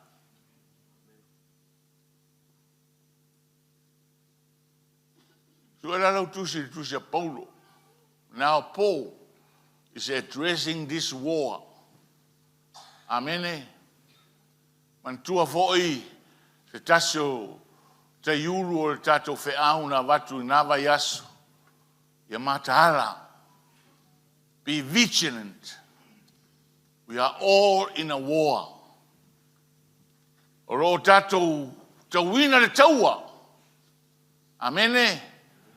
Sua la lau tusi a Paulo. Now Paul is addressing this war. Amene. Mantua foi se taso te iulu o le tato feau na watu nava yaso. Ya matahala. Be vigilant. We are all in a war. Oro tato te wina le taua. Amene.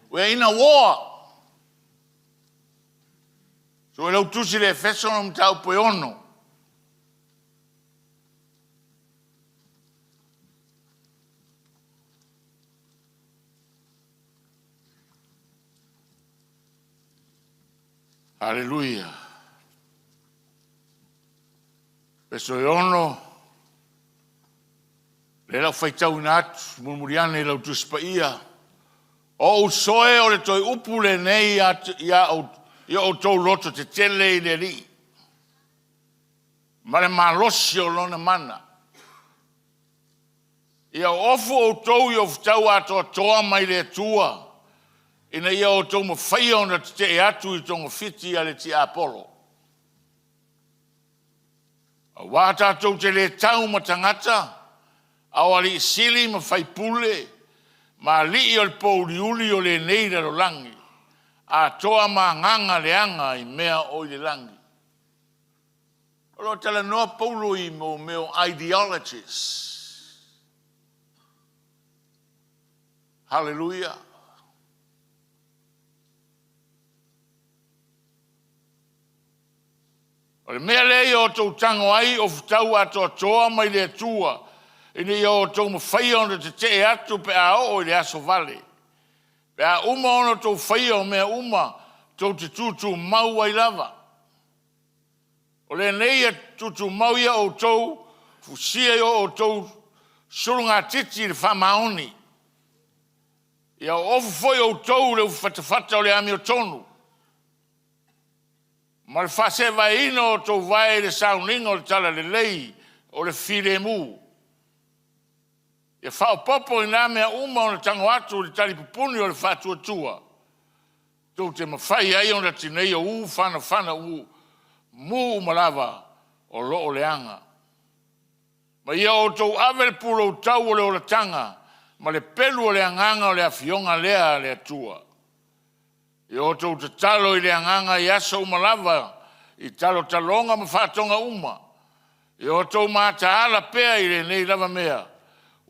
We are in a war. So e lau tusi le efeso no mtau poe ono. Hallelujah. Peso e ono. Le lau faitau inatu, murmuriane lau tusi pa ia. O usoe o le toi upu le nei ia ia o tau loto te tele i le ri. Ma le malosi o lona mana. Ia ofu o tau i o ftau ato toa mai le tua. Ina ia o tau mawhaia o na te e atu i tonga fiti a le ti Apollo. A wata tau te le tau ma tangata. Au ali sili ma whaipule. Ma li o le pouliuli o le neira ro langi. A toa ma nganga leanga i mea o le langi. Olo tala noa paulo i mo meo ideologies. Hallelujah. O le mea lei o tau tango ai o ftau ato toa mai le tua. Ini o tau mawhaia o te te atu pe a o le aso vale. Pea uma ono tau whaia o mea uma tau te tutu mau ai lava. O le neia tutu mau ia o tau fusia o tau surunga titi le whamaoni. Ia o ofu foi o tau le ufatafata o le ami o tonu. Ma le whase vai ino o tau vai le sauninga o le tala le lei o le fire mu. Ia whao popo i nā mea uma o le tango atu le tali pupuni o le whatua tua. Tau te mawhai ai o na tinei o whana u mu malawa o lo o leanga. Ma ia o tau awe le pula o tau o le o le tanga, ma le pelu o le anganga o le awhionga lea le atua. Ia o tau te talo i le anganga i aso malawa, i talo talonga ma whatonga uma. Ia o tau mata ala pea i le nei lava mea.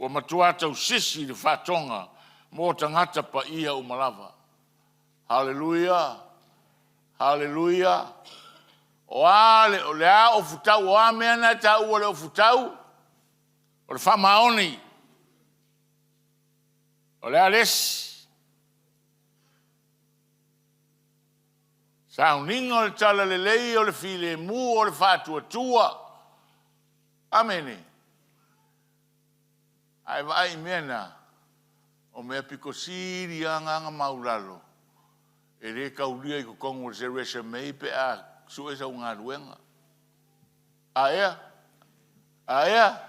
O matua tau sisi le whatonga mō tangata pa ia o malawa. Hallelujah. Hallelujah. O ale o lea o futau o a mea na tau o le o futau. O le whamaoni. O lea lesi. Sauninga o le tala le lei o le file mu o le whatua tua. Amene. Ai vai mena o mea piko siri anga maulalo. E re kaulia i ko kongo se resa mei pe a suesa unga ruenga. Aea.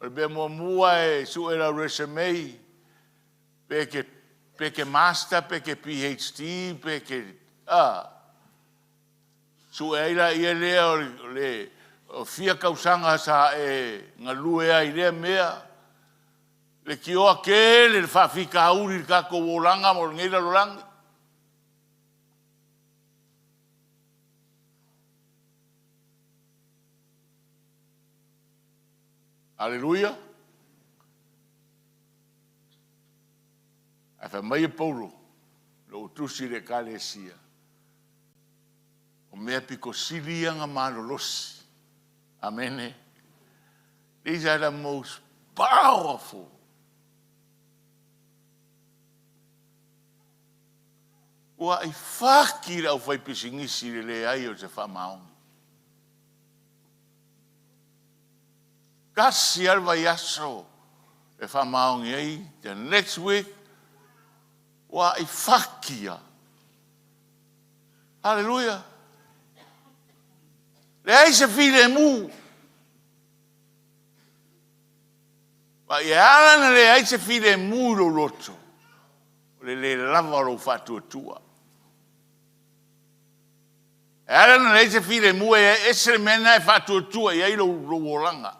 O be mua e su era resume. Peke master, peke PhD, peke su eira ia le o fia kausanga sa e ngalue ai le mea. Le kioa ke le whawhika auri ka ko wolanga mo ngeira lorangi. Aleluia. A fa mai Paulo lo tusi le EKALESIA. O mea piko silianga malolosi. Amen. These are the most powerful. Ua I whaki rau whai pisingisi le ai o te whamaongi. Kasi alwa yaso e whamaongi ai, the next week, ua I whakia. Hallelujah. Le ai se file mu. Ma I alana le ai se file mu lo loto. Le lava lo fatu tua. E alana le ai se file mu e esere mena e fatu tua e ai lo wolanga.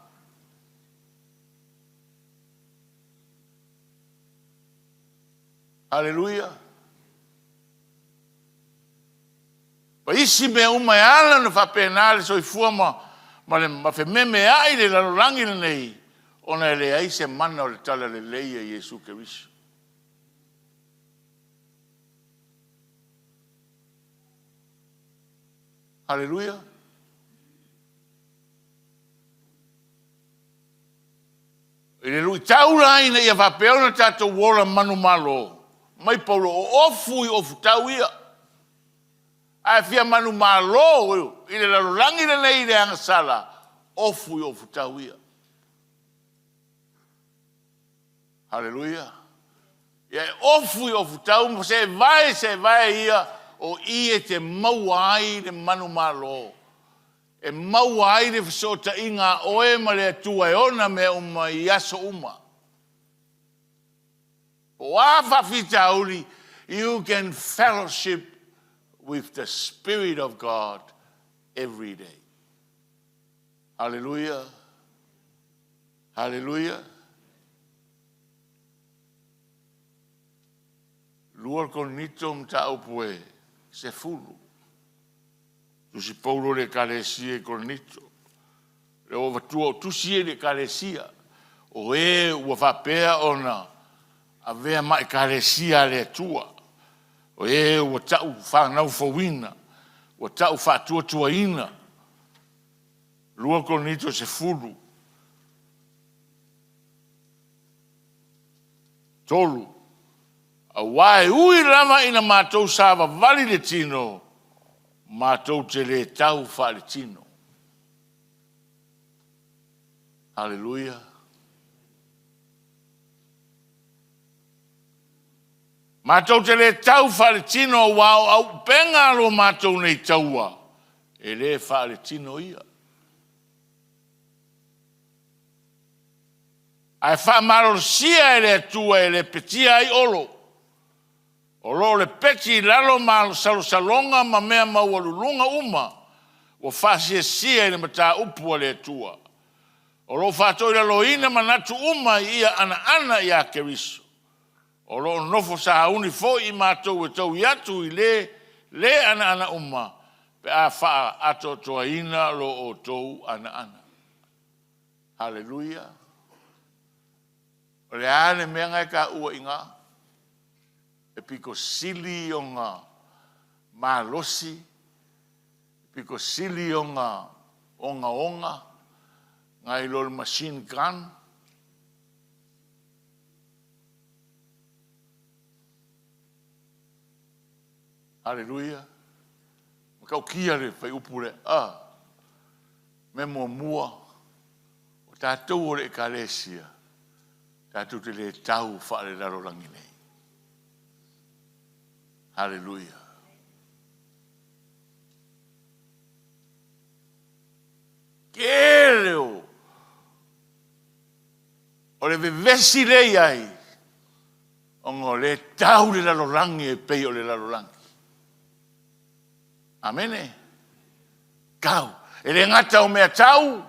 Hallelujah. Pa isi me uma e ala na whapenale so I fuama ma fe meme ai le lalorangi le nei ona le ai se mana o le tala le leia Yesu Keriso. Hallelujah. Ile lui taura ina ia whapeona tato wola manu malo. Mai Paulo o ofu I ofu tau ia. Ai fia manu malo ile lalorangi le nei le angasala. Ofu I ofu tau ia. Hallelujah. Ia ofu I ofu tau se vai ia o ie te mauai le manu malo. E mauai le fisota inga oe ma le atua e ona me uma I aso uma. Wafa fitauri, you can fellowship with the Spirit of God every day. Hallelujah. Hallelujah. Lua konito mta opue se fulu. Tu si Paulo le EKALESIA e konito. Le ova tua tu si le EKALESIA. O e ua whapea ona a vea ma EKALESIA le tua. O e ua tau whanau fawina. Ua tau whatua tua ina. Lua konito se fulu. Tolu. A wae ui rama ina mātou sāwa vali le tino. Mātou te le tau wha le tino. Hallelujah. Mātou te le tau wha le tino wau au penga lo mātou nei taua. E le wha le tino ia. Ai wha marosia e le tua e le petia I olo. O lo le peti lalo ma salonga ma mea maualulunga uma. O whasia sia i le mata upua le tua. O lo whatoi lalo ina manatu uma ia ana ia Keriso. O lo nofo sa hauni fo I mātou e tau iatu I le ana uma. Pe a wha ato toa ina lo o tou ana. Hallelujah. O le ane mea ngai ka ua inga. E piko sili o ngā malosi. E piko sili o ngā onga. Ngai lo machine gun. Hallelujah. Makau kia le whai upure. Me mua. O tātou o le EKALESIA. Tātou te le tau wha le rarorangi nei. Hallelujah. Keleo. O le vevesi le ai. Ongo le tau le lalolangi e pei o le lalolangi. Amene. Kau. E le ngata o mea tau.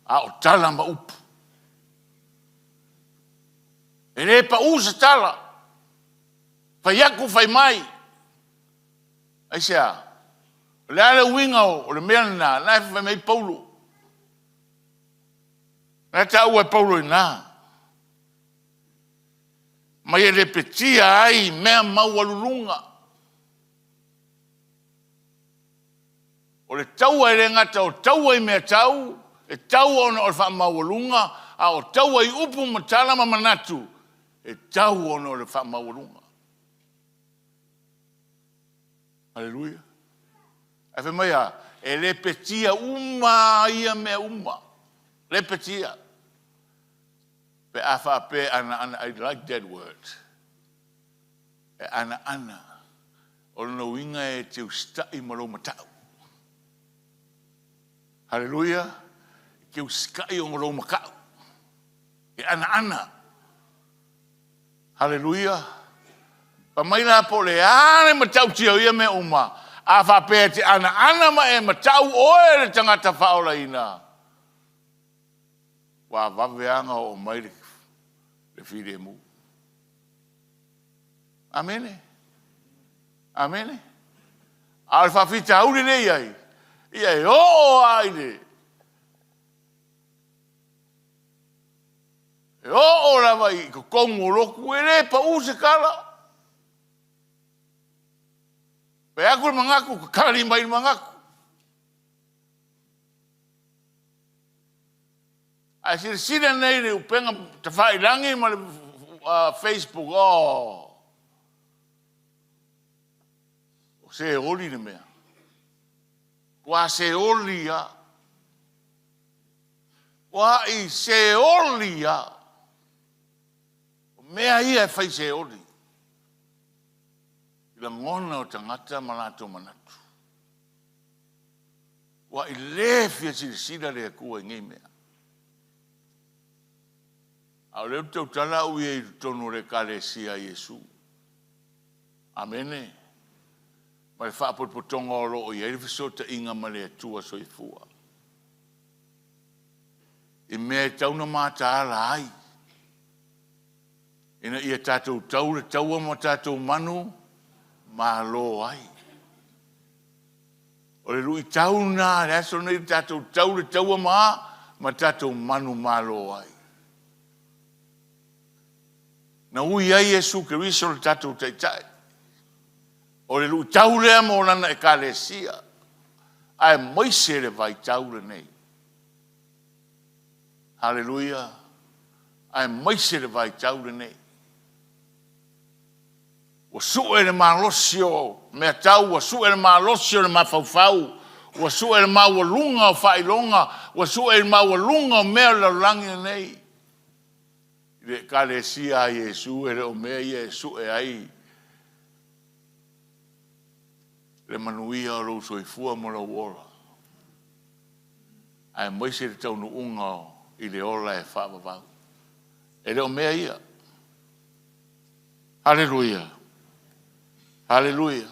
A o tala ma upu. E le pa usa tala. Fai aku fai mai. Aisea. Le ale winga o le mea na. Nai fai mai Paulo. Nai tau e Paulo ina. Mai e le petia ai mea mau alulunga. O le taua e le ngata o taua i mea tau. E taua ona o le wha mau alunga. A o taua i upu matala ma manatu. E taua ona o le wha mau alunga. Hallelujah. E wha mai a. E le petia uma ia mea uma. Le petia. Pe afa pe ana, I like that word. E ana. O no winga e te ustai malo matau. Hallelujah. Ke uskai o malo makau. E ana. Hallelujah. Pa mai la po le ane matau tia ia me uma. Afa pe te ana ma e matau oe le tangata whaola ina. Wa waweanga o mai le fide mu. Amene. Alfa fita uli le iai. Iai o aile. E o lava i ko kongo loku e le pa use kala. Pe aku mangaku ka kali mai mangaku. A sira nei le upenga te fai langi ma le Facebook o se oli ne mea. Wa se oli ya. Wa i se oli ya. Mea ia e fai se oli. Ila ngona o tangata malato manatu. Wa i lefia sira le kua ngai mea. Au leo tau tala ui e tonu re kalesia Yesu. Amene. Mai wha potonga o loo i e fisota inga male atua soifua. I mea tauna mata ala ai. Ina ia tātou tau le taua ma tātou manu ma lo ai. O le lui tauna le aso nei tātou tau le taua ma tātou manu ma lo ai. Na ui ai Yesu Keriso le tātou taitai. O le lui tau lea mo lana EKALESIA. Ai moise le vai tau le nei. Hallelujah. Ai moise le vai tau le nei. O su e le malosio mea tau. O su e le malosio le mafaufau. O su e le mawalunga o whailonga. O su e le mawalunga o mea la langi nei. Le EKALESIA a Yesu e le o mea Yesu e ai. Le manuia o lo soifua mo la wora. Ai moise le taunu unga i le ola e whaavavau. E le o mea ia. Hallelujah. Hallelujah.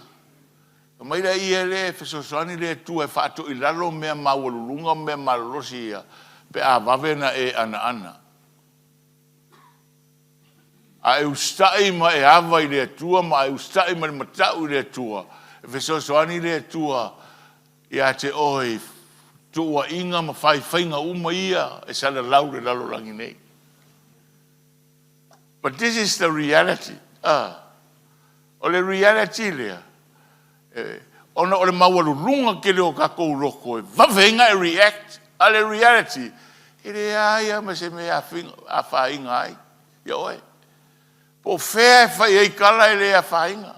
Maira ia le fesosoani le tu e whaato i lalo mea mawalulunga mea malolosi ia. Pe a wawena e ana. A e ustai ma e awa i le atua, ma e ustai ma le matau i le atua. E fesosoani le atua, ia te oi, tua inga ma whainga uma ia, e sala lau le lalo langi nei. But this is the reality. O le reality lea. Ona o le mawalulunga ke leo kakou loko e wawenga e react a le reality. E le aia ma se me a whainga ai. Ia oe. Po fea e whai ei kala e le a whainga.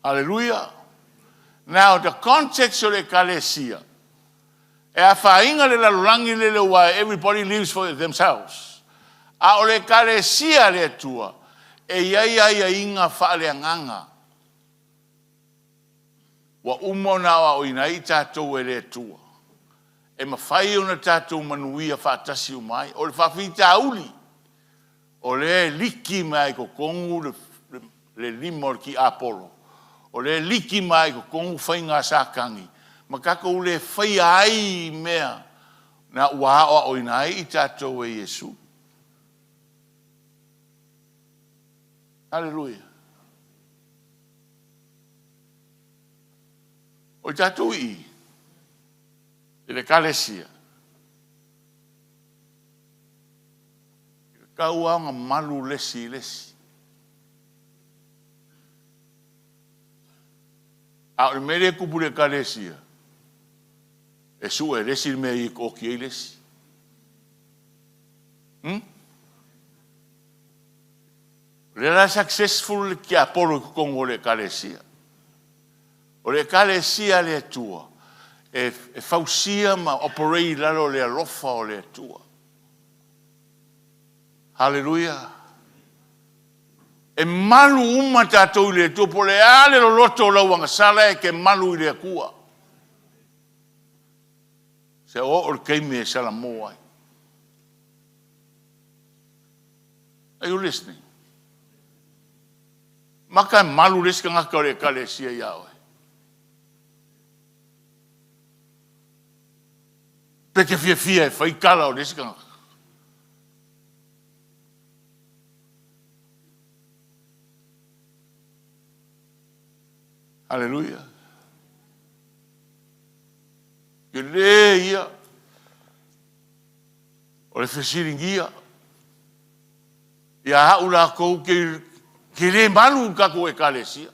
Hallelujah. Now the context of the EKALESIA. E a whainga le lalulangi le why everybody lives for themselves. A o le EKALESIA le atua. E ia inga whaaleanganga. Wa umona wa o ina i tātou e le atua. e mawhai o na tātou manuia whaatasi o mai, o le whawhita uli, o le liki mai ko kongu le lima o ki Apollo, o le liki mai ko kongu whainga sākangi, ma kako o le whai ai mea, na ua o inai i tātou e Yesu. Hallelujah. O tātou i le EKALESIA. Kauanga malu lesi. A o mere kupu le EKALESIA. E su e lesi me i koki e lesi. Rela successful ki Apollo kongo le EKALESIA. O le EKALESIA le atua, e fausia ma operei lalo le alofa o le atua. Hallelujah. E malu uma tātou le atua, po le ale lo loto lauanga sala e ke malu i le akua. Se o le keime e sala moai. Are you listening? Maka malu leska ngaka o le EKALESIA iawe. Peke fia e whai kala o lesikanga. Hallelujah. Ke le ia. O le whesiringia. Ia hau la kou ke le malu kako EKALESIA.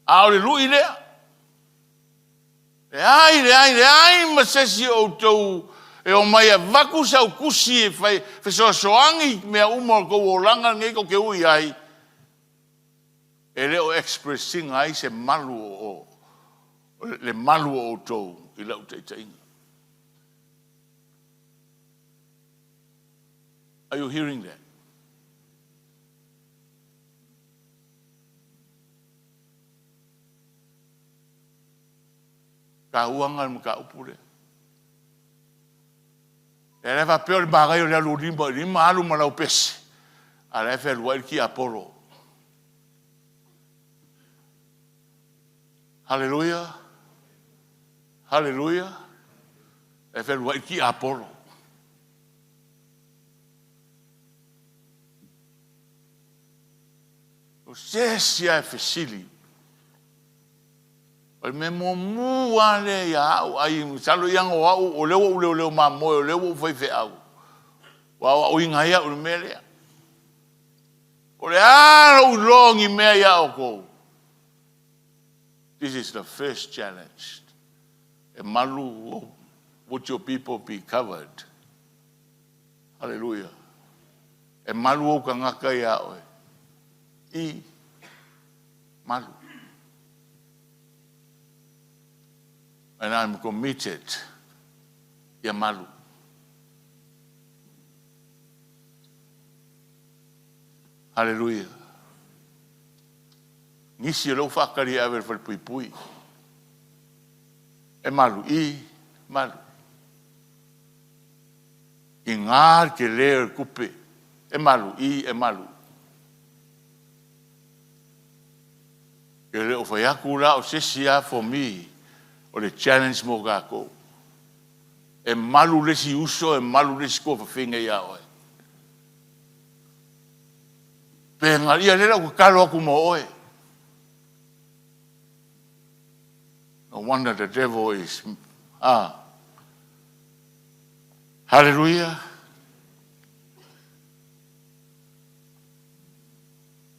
A le lui lea. Le ai, masesi o tau, e o mai a vaku sau kusi e fai soangi mea umar ko o langa ngai ko ke ui ai. E le o expressing ai se malu le malu o tau i lau teitainga. Are you hearing that? Ka uanga ma ka upure. E le va peo le bagai o le alu rimba, rima alu ma lau pese. A le fe luai ki Apollo. Hallelujah. Hallelujah. E fe luai ki Apollo. O sesia e fesili. O me mo ale ya ai salo yang o leo ma mo o leo foi fe au. Wa o inga ya o mele. O le o long I me ya o ko. This is the first challenge. E malu would your people be covered. Hallelujah. E malu o kangaka ya o. I malu. And I'm committed. Ya malu. Hallelujah. Nisi lo whakari awer whai pui. E malu, I malu. I ngar ke leo kupe. E malu, I e malu. Ke leo whai aku la o sesia for me. O le challenge mo kako. E malu lesi uso, e malu lesi ko whawhinga ia oe. Pe ngalia lera ko kalo aku mo oe. No wonder the devil is... Hallelujah.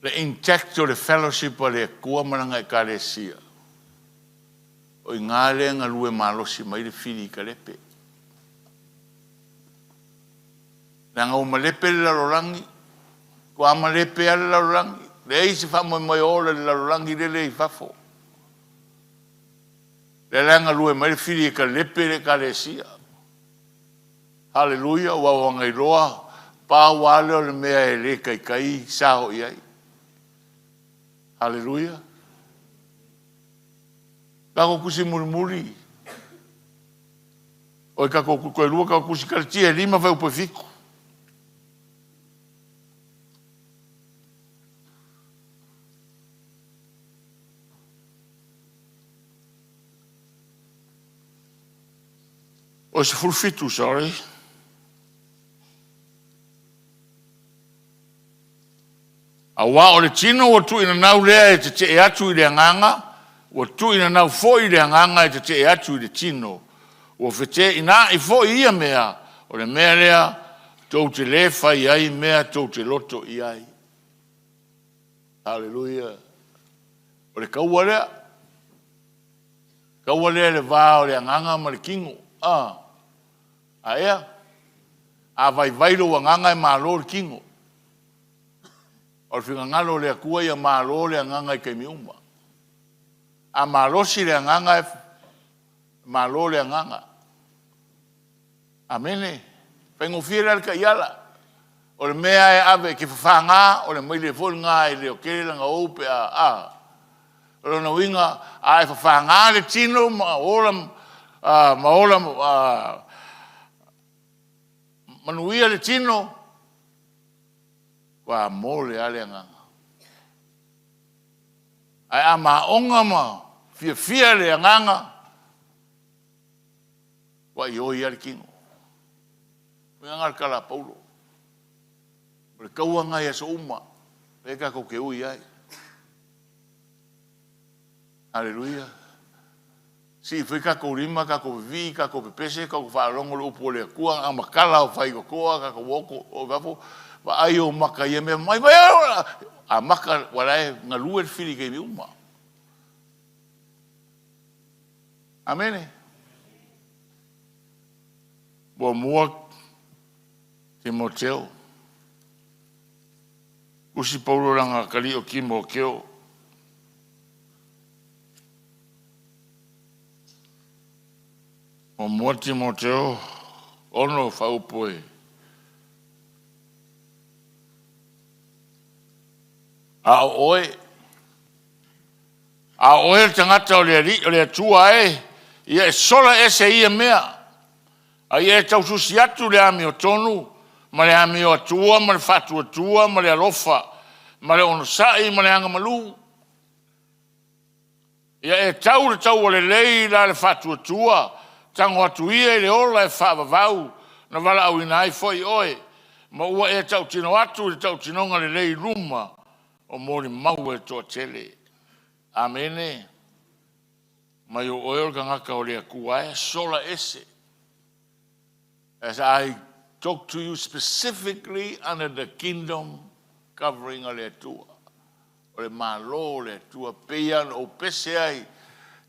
Le intact o le fellowship o le kua maranga EKALESIA. O ngale nga lue malosi mai le fili ka lepe. Nanga o malepe le larorangi. Ko ama lepe ale larorangi. Le eisi whamo mai ola le larorangi le I fafo. Le langa lue mai le fili ka lepe le EKALESIA. Hallelujah. Wa ngai roa. Pa wale o le mea e le kai saho iai. Haleluia. Kako kusi muri. Oi kako koe lua kako kusi karitia lima vai upo fiku. O se fulfitu, sorry. A wā o le tino o tu ina nau lea e te e atu i le anganga, o tu ina nau fo i le anganga e te e atu i le tino. O fete ina i fo i ia mea, o le mea lea, tau te lefa i ai mea, tau te loto i ai. Hallelujah. O le kaua lea le vā o le anganga ma le kingo. A ea, a vai vailo anganga e malo le kingo. O le ngalo le akua ia malo le anganga i keimiuma. A malosi le anganga e malo le anganga. Amene. Pengo fira le kaiala. O le mea e ave ki fafanga, o le maile fol nga e le okele langa oupe a. O le winga a e fafanga le tino ma ola manuia le tino. Wa mole ale nganga. Ai ama onga ma fia le nganga. Wa yo ia le kingo. Nganga kala paulo. Le kaua nga ia so uma. Eka ko ke ui ai. Hallelujah. Si fika ko rima ka ko vi ka ko pese ka ko fa longo lo pole kua ama kala o fai ko ka ko woko o gafo. Wa ayo maka ye me mai vai a maka wala na lua fili ke mi uma. Amen. Bo mua Timoteo. Usi Paulo langa kali o kimo keo. O mua Timoteo ono faupoe. A oe tangata o le atua ia e sola ese ia mea. A ia e taususi atu le ami o tonu, ma le ami o atua, ma le fatu atua, ma le alofa, ma le onosai, ma le anga malu. Ia e tau o le lei la le fatu atua, tango atu ia e le ola e whaavavau, na wala au inai foi oe, ma ua e tau tino atu, le tau tinonga le lei luma, o mori mau e toa tele. Amene. Mai o oel ka ngaka o lea kuae, sola ese. As I talk to you specifically under the kingdom covering o lea tua. O le malo o lea tua, peian o pese ai,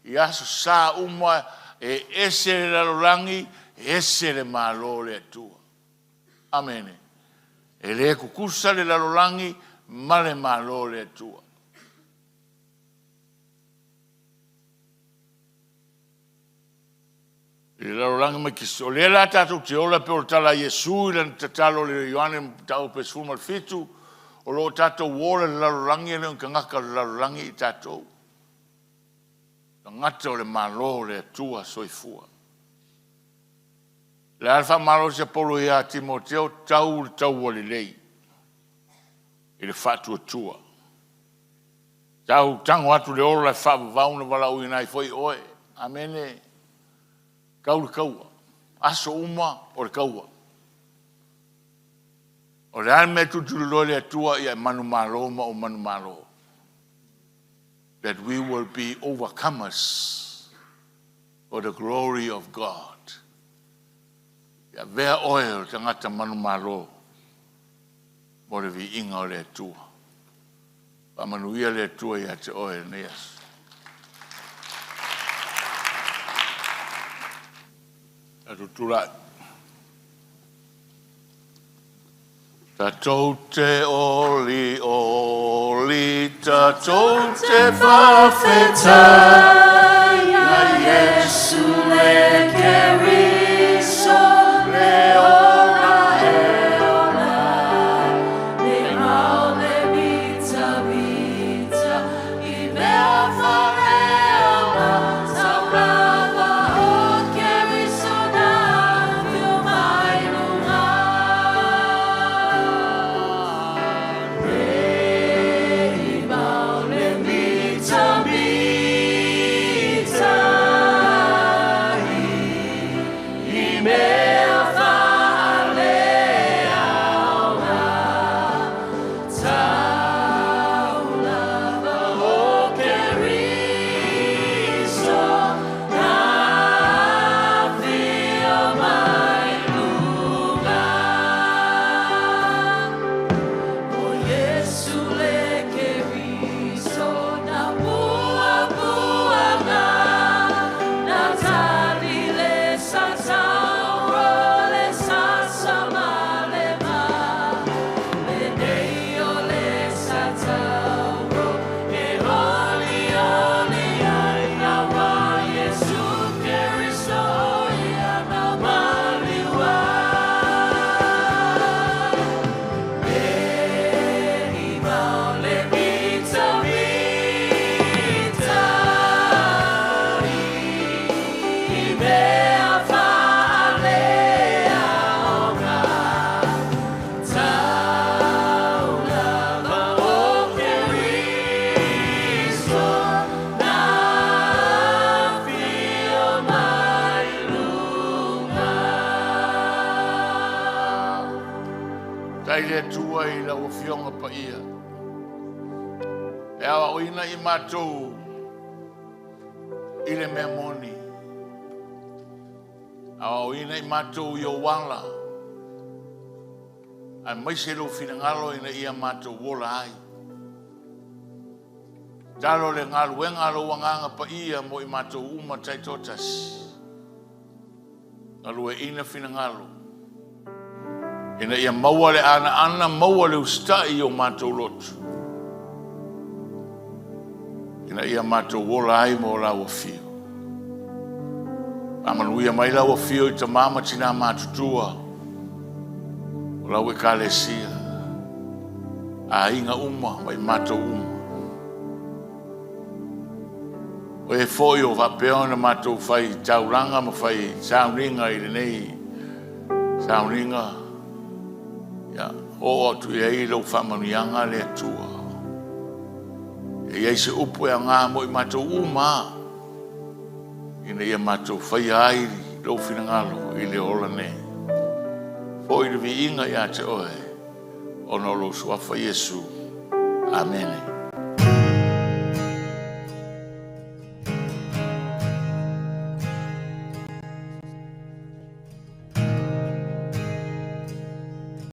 i aso sa uma e ese le lalolangi, ese le malo o lea tua. Amene. E lea kukusa le lalolangi, male malo le tua. E la rolanga me kiso le la tatu te ola pe o tala Yesu le tatalo le Ioane tau pe sfuma le fitu o lo tatu wole la rolangi le ngaka la rolangi i tatu. Ngata o le malo le tua soifua. Le alfa malo se polo ia Timoteo tau wole lei. Ele fatu tua. Tau tango atu le ola fa vauna wala uina foi oe. Amene. Kaua. Aso uma o le kaua. O le alme tu le tua ia manu malo. That we will be overcomers for the glory of God. Ia vea oe tangata manu malo. More vi inga o le tua. Pa manuia le tua ia te oe neas. Atutura. Tatou te oli, tatou te whawhetai, na Yesu le keriso, le ora e ora, le ngao le bita, Tai le tua I la wafionga pa ia. E awa oina I mātou I le mea moni. Awa oina I mātou I o wala. Ai mai se lo finangalo ina ia mātou wola ai. Talo le ngalu e ngalo wanganga pa ia mo I mātou uma tai totas. Ngalu e ina finangalo. Ina ia maua le ana maua le ustai o mātou lotu. Ina ia mātou wola ai mo la wafio. Amanuia mai la wafio I ta mama tina mātutua. O la EKALESIA. A inga uma mai mātou uma. O e foi o vapeo na mātou fai tauranga ma fai SAUNIGA I le nei. SAUNIGA. Ya, o tu e lo famanianga le tua. E se upo e ngā mo I mātou uma. Ina ia mātou whai airi lo finangalo I le ola ne. O I le vi inga ia te oe. O no lo suafa Yesu. Amen.